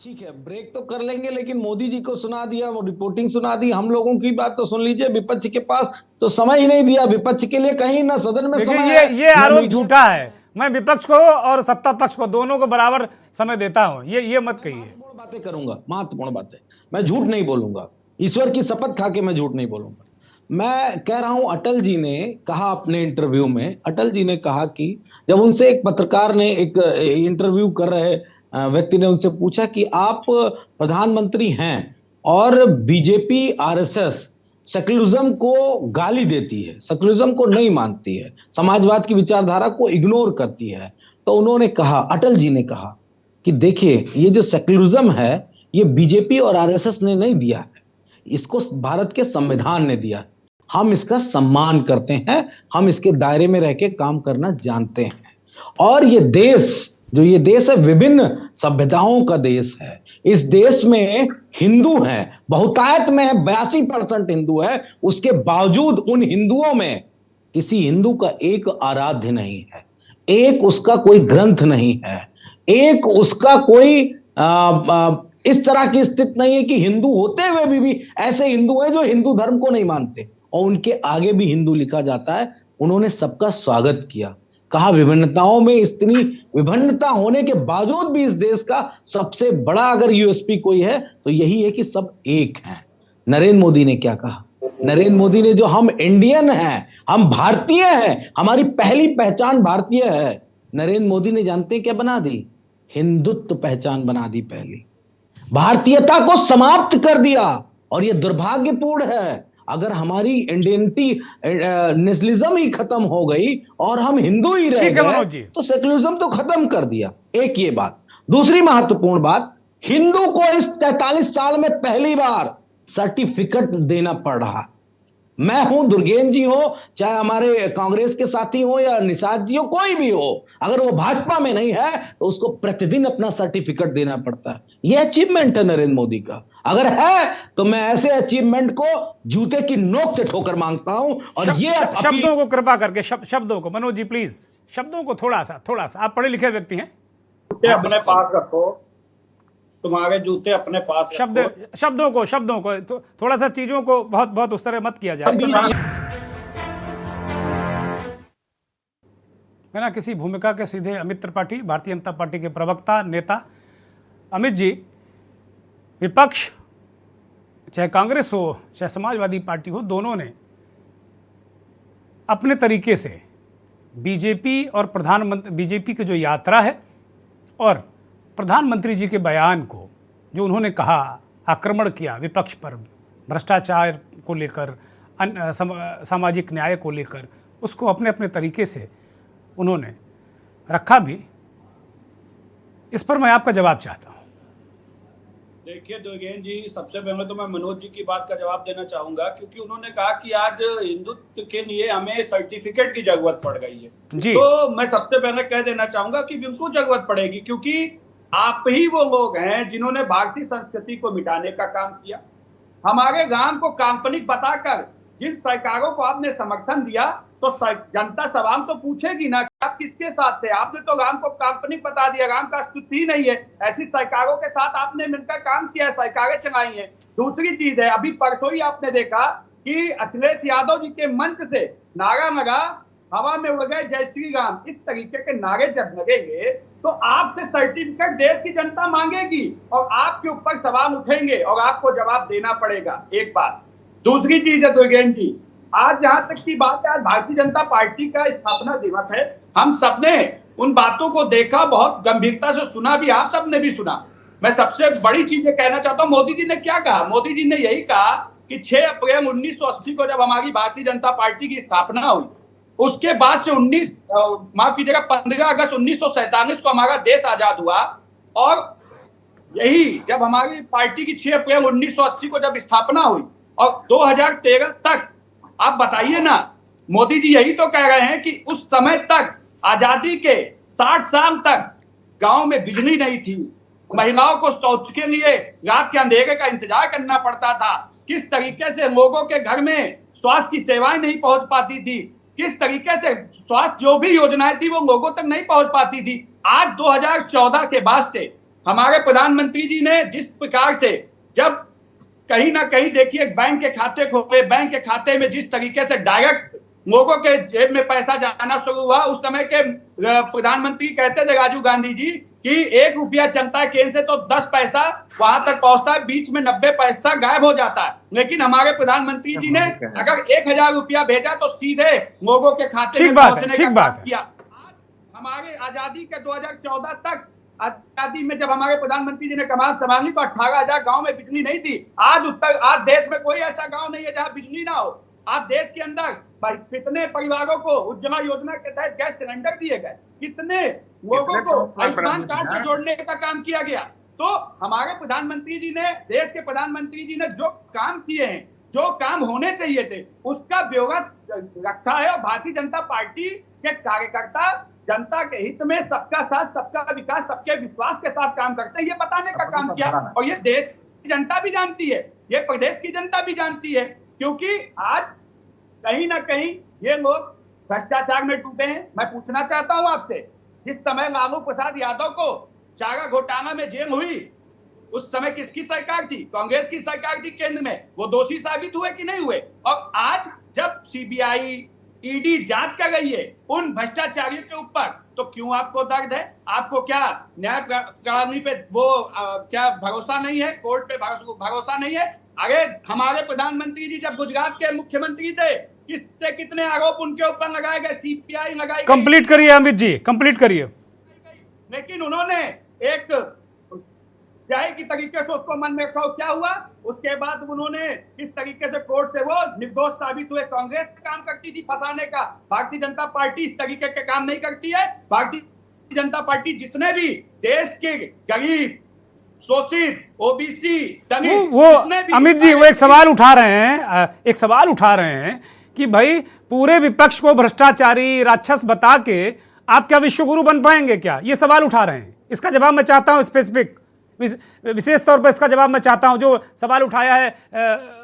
ठीक है, ब्रेक तो कर लेंगे, लेकिन मोदी जी को सुना दिया, वो रिपोर्टिंग सुना दी, हम लोगों की बात तो सुन लीजिए। विपक्ष के पास तो समय ही नहीं दिया, विपक्ष के लिए कहीं ना सदन में समय है। ये आरोप झूठा है। मैं विपक्ष को और सत्ता पक्ष को दोनों को बराबर समय देता हूं, ये मत कहिए। महत्वपूर्ण बातें करूंगा, महत्वपूर्ण बातें, मैं झूठ नहीं बोलूंगा, ईश्वर की शपथ खा के मैं झूठ नहीं बोलूंगा। मैं कह रहा हूं, अटल जी ने कहा अपने इंटरव्यू में, अटल जी ने कहा कि जब उनसे एक पत्रकार ने, एक इंटरव्यू कर रहे व्यक्ति ने उनसे पूछा कि आप प्रधानमंत्री हैं और बीजेपी आरएसएस सेक्युलरिज्म को गाली देती है, सेक्युलरिज्म को नहीं मानती है, समाजवाद की विचारधारा को इग्नोर करती है, तो उन्होंने कहा, अटल जी ने कहा कि देखिए ये जो सेक्युलरिज्म है ये बीजेपी और आरएसएस ने नहीं दिया है, इसको भारत के संविधान ने दिया। हम इसका सम्मान करते हैं, हम इसके दायरे में रह के काम करना जानते हैं। और ये देश, जो ये देश है, विभिन्न सभ्यताओं का देश है। इस देश में हिंदू हैं, बहुतायत में है, 82% हिंदू है। उसके बावजूद उन हिंदुओं में किसी हिंदू का एक आराध्य नहीं है, एक उसका कोई ग्रंथ नहीं है, एक उसका कोई इस तरह की स्थिति नहीं है कि हिंदू होते हुए भी ऐसे हिंदू हैं जो हिंदू धर्म को नहीं मानते और उनके आगे भी हिंदू लिखा जाता है। उन्होंने सबका स्वागत किया, कहा विभिन्नताओं में इतनी विभिन्नता होने के बावजूद भी इस देश का सबसे बड़ा अगर यूएसपी कोई है तो यही है कि सब एक हैं। नरेंद्र मोदी ने क्या कहा? नरेंद्र मोदी ने, जो हम इंडियन हैं, हम भारतीय हैं, हमारी पहली पहचान भारतीय है, नरेंद्र मोदी ने जानते हैं क्या बना दी? हिंदुत्व पहचान बना दी। पहली भारतीयता को समाप्त कर दिया। और यह दुर्भाग्यपूर्ण है, अगर हमारी इंडियनिटी, नेशनलिज्म ही खत्म हो गई और हम हिंदू ही रह गए तो सेक्युलरिज्म तो खत्म कर दिया। एक ये बात। दूसरी महत्वपूर्ण बात, हिंदू को इस 43 साल में पहली बार सर्टिफिकेट देना पड़ रहा। मैं हूं, दुर्गेन जी हो, चाहे हमारे कांग्रेस के साथी हो या निषाद जी हो, कोई भी हो, अगर वो भाजपा में नहीं है तो उसको प्रतिदिन अपना सर्टिफिकेट देना पड़ता है। ये अचीवमेंट है नरेंद्र मोदी का। अगर है तो मैं ऐसे अचीवमेंट को जूते की नोक से ठोकर मांगता हूं। और ये शब्दों को कृपा करके, शब्दों को, मनोज जी प्लीज, शब्दों को थोड़ा सा, आप पढ़े लिखे व्यक्ति हैं, अपने पास रखो, तुम्हारे जूते अपने पास रखो। शब्दों को थोड़ा सा, चीजों को बहुत उस तरह मत किया जाए। है ना, किसी भूमिका के सीधे अमित त्रिपाठी, भारतीय जनता पार्टी के प्रवक्ता नेता अमित जी, विपक्ष चाहे कांग्रेस हो चाहे समाजवादी पार्टी हो, दोनों ने अपने तरीके से बीजेपी और प्रधानमंत्री, बीजेपी की जो यात्रा है और प्रधानमंत्री जी के बयान को, जो उन्होंने कहा, आक्रमण किया विपक्ष पर, भ्रष्टाचार को लेकर, सामाजिक न्याय को लेकर, उसको अपने अपने तरीके से उन्होंने रखा भी इस पर मैं आपका जवाब चाहता हूं। देखिए दुर्गेन जी, सबसे पहले तो मैं मनोज जी की बात का जवाब देना चाहूंगा, क्योंकि उन्होंने कहा कि आज हिंदुत्व के लिए हमें सर्टिफिकेट की जरूरत पड़ गई है। जी। तो मैं सबसे पहले कह देना चाहूंगा कि बिल्कुल जरूरत पड़ेगी, क्योंकि आप ही वो लोग हैं जिन्होंने भारतीय संस्कृति को मिटाने का काम किया। हमारे गांव को काल्पनिक बताकर जिन सरकारों को आपने समर्थन दिया, तो जनता सवाल तो पूछेगी ना कि आप किसके साथ थे। आपने तो गांव को काल्पनिक बता दिया, गांव का अस्तित्व ही नहीं है। ऐसी सरकारों के साथ आपने मिलकर काम किया है, सरकारें चलाई हैं। दूसरी चीज है, अभी परसों ही आपने देखा कि अखिलेश यादव जी के मंच से नारा लगा, हवा में उड़ गए जय श्री राम। इस तरीके के नारे जब लगेंगे तो आपसे सर्टिफिकेट देश की जनता मांगेगी और आपके ऊपर सवाल उठेंगे और आपको जवाब देना पड़ेगा। एक बात। दूसरी चीज है दुर्गेन जी, आज जहां तक की बात है, आज भारतीय जनता पार्टी का स्थापना दिवस है। हम सबने उन बातों को देखा, बहुत गंभीरता से सुना भी, आप सबने भी सुना। मैं सबसे बड़ी चीज ये कहना चाहता हूं, मोदी जी ने क्या कहा। मोदी जी ने यही कहा कि 6 अप्रैल 1980 को जब हमारी भारतीय जनता पार्टी की स्थापना हुई, उसके बाद से 15 अगस्त 1947 को हमारा देश आजाद हुआ। और यही जब हमारी पार्टी की 6 अप्रैल 1980 को जब स्थापना हुई और 2013 तक, आप बताइए ना, मोदी जी यही तो कह रहे हैं कि उस समय तक, आजादी के 60 साल तक गांव में बिजली नहीं थी, महिलाओं को शौच के लिए रात के अंधेरे का इंतजार करना पड़ता था, किस तरीके से लोगों के घर में स्वास्थ्य की सेवाएं नहीं पहुंच पाती थी, किस तरीके से स्वास्थ्य जो भी योजनाएं थी वो लोगों तक नहीं पहुंच पाती थी। आज 2014 के बाद से हमारे प्रधानमंत्री जी ने जिस प्रकार से, जब कहीं ना कहीं देखिए बैंक के खाते खोले, बैंक के खाते में जिस तरीके से डायरेक्ट लोगों के जेब में पैसा जाना शुरू हुआ, उस समय के प्रधानमंत्री कहते थे राजीव गांधी जी कि 1 रुपया चलता है केंद्र से तो 10 पैसा वहां तक पहुंचता है, बीच में 90 पैसा गायब हो जाता है। लेकिन हमारे प्रधानमंत्री जी ने अगर 1000 रुपया भेजा तो सीधे लोगों के खाते में पहुंचने का काम किया। आज हमारे आजादी के 2014 तक, आजादी में जब हमारे प्रधानमंत्री जी ने कमान संभाली तो 18,000 गांव में बिजली नहीं थी। आज देश में कोई ऐसा गांव नहीं है जहां बिजली ना हो। आज देश के अंदर भाई कितने परिवारों को उज्ज्वला योजना के तहत गैस सिलेंडर दिए गए, कितने लोगों को आयुष्मान कार्ड से जोड़ने का काम किया गया। तो हमारे प्रधानमंत्री जी ने, देश के प्रधानमंत्री जी ने जो काम किए हैं, जो काम होने चाहिए थे, उसका ब्यौरा रखा है। और भारतीय जनता पार्टी के कार्यकर्ता जनता के हित में सबका साथ, सबका विकास, सबके विश्वास के साथ काम करते हैं, ये बताने का काम किया। और ये देश की जनता भी जानती है, ये प्रदेश की जनता भी जानती है, क्योंकि आज कहीं ना कहीं ये लोग भ्रष्टाचार में डूबे हैं। मैं पूछना चाहता हूं आपसे, जिस समय लालू प्रसाद यादव को चारा घोटाला में जेल हुई, उस समय किसकी सरकार थी? कांग्रेस की सरकार थी केंद्र में। वो दोषी साबित हुए कि नहीं हुए? और आज जब सीबीआई, ईडी जांच कर रही है उन भ्रष्टाचारियों के ऊपर, तो क्यों आपको दर्द है? आपको क्या न्याय प्रणाली पे वो क्या भरोसा नहीं है? कोर्ट पे भरोसा नहीं है? अरे हमारे प्रधानमंत्री जी जब गुजरात के मुख्यमंत्री थे, कितने आरोप उनके ऊपर लगाए गए, सीबीआई लगाई। कंप्लीट करिए अमित जी, कंप्लीट करिए। लेकिन उन्होंने एक जाए की तरीके से उसको मन में रखा। क्या हुआ उसके बाद? उन्होंने किस तरीके से कोर्ट से वो निर्दोष साबित हुए। कांग्रेस काम करती थी फंसाने का, भारतीय जनता पार्टी इस तरीके के काम नहीं करती है। भारतीय जनता पार्टी जितने भी देश के गरीब, शोषित, ओबीसी, वो अमित जी वो एक सवाल उठा रहे हैं कि भाई पूरे विपक्ष को भ्रष्टाचारी, राक्षस बता के आप क्या विश्वगुरु बन पाएंगे क्या? ये सवाल उठा रहे हैं। इसका जवाब मैं चाहता हूं, स्पेसिफिक विशेष तौर पर इसका जवाब मैं चाहता हूं, जो सवाल उठाया है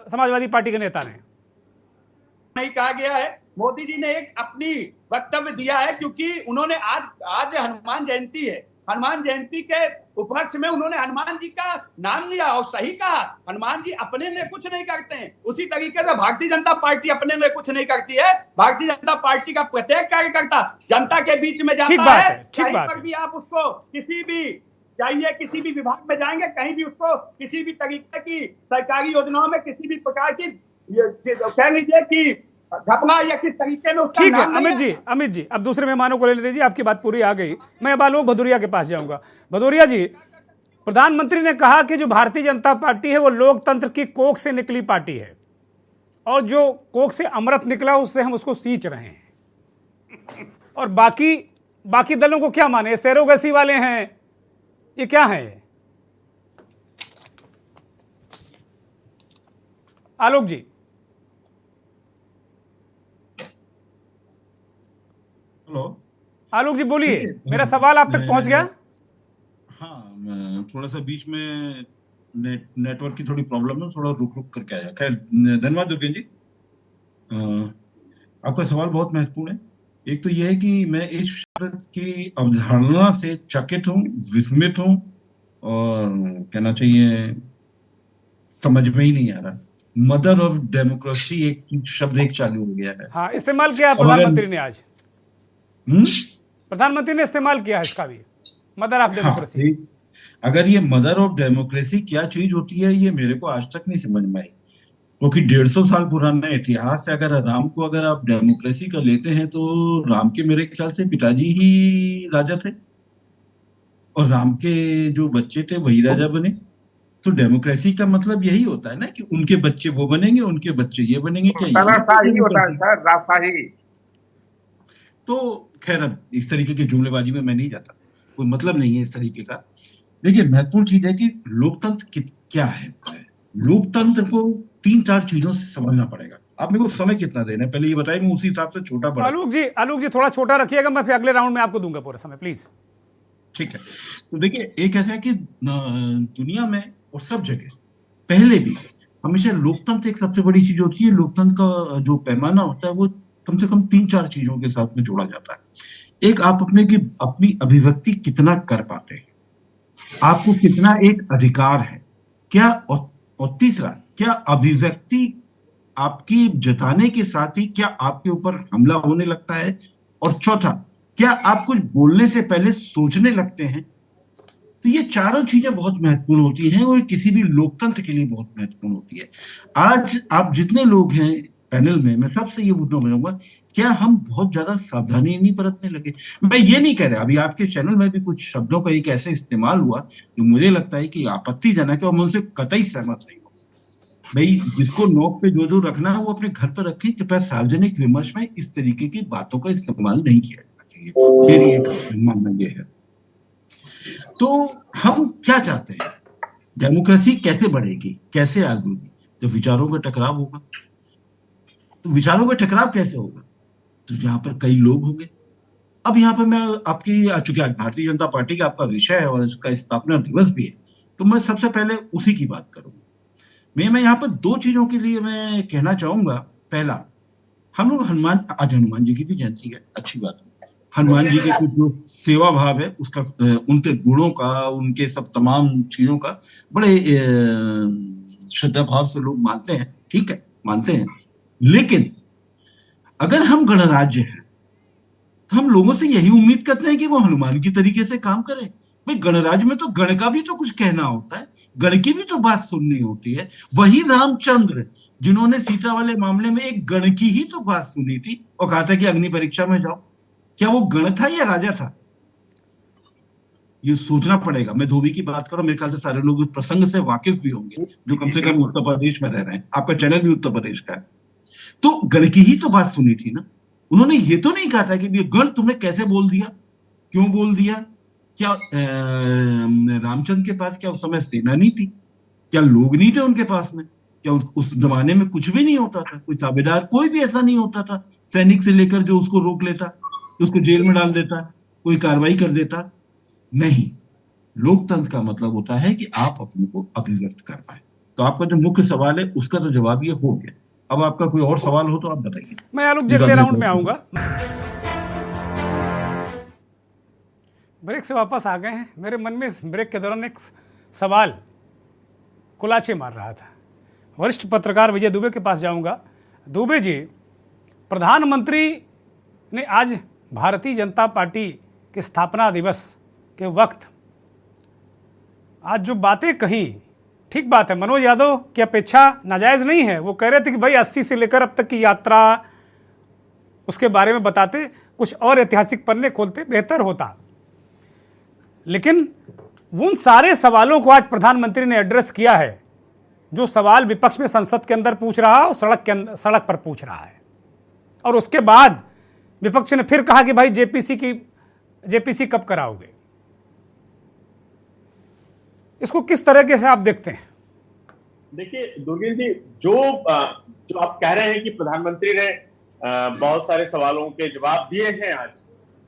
समाजवादी पार्टी के नेता ने। नहीं कहा गया है, मोदी जी ने एक अपनी वक्तव्य दिया है, क्योंकि उन्होंने आज हनुमान जयंती है, हनुमान जयंती के उपलक्ष्य में उन्होंने हनुमान जी का नाम लिया और सही कहा। हनुमान जी अपने लिए कुछ नहीं करते हैं, उसी तरीके से भारतीय जनता पार्टी अपने लिए कुछ नहीं करती है। भारतीय जनता पार्टी का प्रत्येक कार्यकर्ता जनता के बीच में जाता है। कहीं पर भी आप उसको किसी भी जाइए, किसी भी विभाग में जाएंगे, कहीं भी उसको किसी भी तरीके की सरकारी योजनाओं में किसी भी प्रकार की कह लीजिए कि घपला या किस तरीके में उसका ठीक है। अमित जी अब दूसरे मेहमानों को ले दीजिए, आपकी बात पूरी आ गई। मैं अब आलोक भदौरिया के पास जाऊंगा। भदौरिया जी, प्रधानमंत्री ने कहा कि जो भारतीय जनता पार्टी है वो लोकतंत्र की कोख से निकली पार्टी है, और जो कोख से अमृत निकला उससे हम उसको सींच रहे हैं। और बाकी दलों को क्या माने? सैरोगेसी वाले हैं, ये क्या है? आलोक जी, हेलो। आलोक जी बोलिए, देखिए, मेरा सवाल आप तक पहुंच गया? हाँ, मैं थोड़ा सा बीच में नेटवर्क की थोड़ी प्रॉब्लम है, थोड़ा रुक रुक करके आया। खैर, धन्यवाद दुर्गेश जी। अ, आपका सवाल बहुत महत्वपूर्ण है। एक तो यह है कि मैं इस शब्द की अवधारणा से चकित हूँ, विस्मित हूँ, और कहना चाहिए समझ में ही नहीं आ रहा। मदर ऑफ डेमोक्रेसी एक शब्द एक चालू हो गया है। हाँ, इस्तेमाल किया है अब अगर प्रधानमंत्री ने आज। हम्म प्रधानमंत्री ने इस्तेमाल किया है इसका भी, मदर ऑफ हाँ, डेमोक्रेसी। अगर ये मदर ऑफ डेमोक्रेसी क्या चीज होती है, ये मेरे को आज तक नहीं समझ में आई। क्योंकि 150 साल पुराना इतिहास है। अगर राम को अगर आप डेमोक्रेसी का लेते हैं, तो राम के मेरे ख्याल से पिताजी ही राजा थे, और राम के जो बच्चे थे वही राजा बने। तो डेमोक्रेसी का मतलब यही होता है ना कि उनके बच्चे वो बनेंगे, उनके बच्चे ये बनेंगे। क्या यही राजशाही होता है सर, राजशाही। तो खैर, अब इस तरीके की जुमलेबाजी में मैं नहीं जाता, कोई मतलब नहीं है इस तरीके का। देखिए, महत्वपूर्ण चीज है कि लोकतंत्र क्या है। लोकतंत्र को 3-4 चीजों से समझना पड़ेगा। आप मेरे को समय कितना देना है पहले ये बताइए, मैं उसी हिसाब से छोटा बड़ा। आलोक जी थोड़ा छोटा रखिएगा, मैं फिर अगले राउंड में आपको दूंगा पूरा समय, प्लीज। ठीक है। तो देखिए, एक ऐसा है कि दुनिया में और सब जगह पहले भी हमेशा लोकतंत्र एक सबसे बड़ी चीज होती है। लोकतंत्र का जो पैमाना होता है वो कम से कम 3-4 चीजों के साथ में जोड़ा जाता है। एक, आप अपनी अभिव्यक्ति कितना कर पाते हैं, आपको कितना एक अधिकार है क्या, और तीसरा, क्या अभिव्यक्ति आपकी जताने के साथ ही क्या आपके ऊपर हमला होने लगता है, और चौथा, क्या आप कुछ बोलने से पहले सोचने लगते हैं। तो ये चारों चीजें बहुत महत्वपूर्ण होती हैं, और किसी भी लोकतंत्र के लिए बहुत महत्वपूर्ण होती है। आज आप जितने लोग हैं पैनल में, मैं सबसे ये पूछना चाहूंगा, क्या हम बहुत ज्यादा सावधानी नहीं बरतने लगे? मैं ये नहीं कह रहा, अभी आपके चैनल में भी कुछ शब्दों का एक ऐसे इस्तेमाल हुआ जो मुझे लगता है कि आपत्तिजनक है, और मैं उनसे कतई सहमत नहीं हूँ। भाई, जिसको नोक पे जो रखना है वो अपने घर पर रखें। कृपया सार्वजनिक विमर्श में इस तरीके की बातों का इस्तेमाल नहीं किया जाना चाहिए, मेरी एक मानना ये है। तो हम क्या चाहते हैं? डेमोक्रेसी कैसे बढ़ेगी, कैसे आगे होगी? जब विचारों का टकराव होगा। तो विचारों का टकराव कैसे होगा? तो यहाँ पर कई लोग होंगे। अब यहाँ पर मैं आपकी, चूंकि आज भारतीय जनता पार्टी का आपका विषय है और इसका स्थापना दिवस भी है, तो मैं सबसे पहले उसी की बात करूंगा। मैं यहाँ पर 2 चीजों के लिए मैं कहना चाहूंगा। पहला, हम लोग आज हनुमान जी की भी जयंती है, अच्छी बात है। हनुमान जी के कुछ जो सेवा भाव है उसका, उनके गुणों का, उनके सब तमाम चीजों का बड़े श्रद्धा भाव से लोग मानते हैं। ठीक है, मानते हैं। लेकिन अगर हम गणराज्य हैं तो हम लोगों से यही उम्मीद करते हैं कि वो हनुमान की तरीके से काम करें। भाई, गणराज्य में तो गण का भी तो कुछ कहना होता है, गण की भी तो बात सुननी होती है। वही रामचंद्र जिन्होंने सीता वाले मामले में एक गण की ही तो बात सुनी थी और कहा था कि अग्नि परीक्षा में जाओ, क्या वो गण था या राजा था? ये सोचना पड़ेगा। मैं धोबी की बात करूं, मेरे ख्याल से सारे लोग उस प्रसंग से वाकिफ भी होंगे जो कम से कम उत्तर प्रदेश में रह रहे हैं। आपका चैनल भी उत्तर प्रदेश का है। तो गण की ही तो बात सुनी थी ना। उन्होंने ये तो नहीं कहा था कि ये गण तुमने कैसे बोल दिया, क्यों बोल दिया? क्या रामचंद्र के पास क्या उस समय सेना नहीं थी? क्या लोग नहीं थे उनके पास में? क्या उस जमाने में कुछ भी नहीं होता था? कोई ताबेदार, कोई भी ऐसा नहीं होता था सैनिक से लेकर जो उसको रोक लेता, उसको जेल में डाल देता, कोई कार्रवाई कर देता? नहीं। लोकतंत्र का मतलब होता है कि आप अपने को अभिव्यक्त कर पाए। तो आपका जो मुख्य सवाल है उसका तो जवाब ये हो गया। अब आपका कोई और सवाल हो तो आप बताइए। मैं आलोक जी अगले राउंड में आऊंगा। ब्रेक से वापस आ गए हैं। मेरे मन में इस ब्रेक के दौरान एक सवाल कुलाचे मार रहा था। वरिष्ठ पत्रकार विजय दुबे के पास जाऊंगा। दुबे जी, प्रधानमंत्री ने आज भारतीय जनता पार्टी के स्थापना दिवस के वक्त आज जो बातें कही, ठीक बात है, मनोज यादव की अपेक्षा नाजायज नहीं है। वो कह रहे थे कि भाई 80 से लेकर अब तक की यात्रा, उसके बारे में बताते, कुछ और ऐतिहासिक पन्ने खोलते, बेहतर होता। लेकिन उन सारे सवालों को आज प्रधानमंत्री ने एड्रेस किया है जो सवाल विपक्ष में संसद के अंदर पूछ रहा और सड़क पर पूछ रहा है। और उसके बाद विपक्ष ने फिर कहा कि भाई जेपीसी कब कराओगे? इसको किस तरीके से आप देखते हैं? देखिए दुर्गेश जी, जो आप कह रहे हैं कि प्रधानमंत्री ने बहुत सारे सवालों के जवाब दिए हैं आज,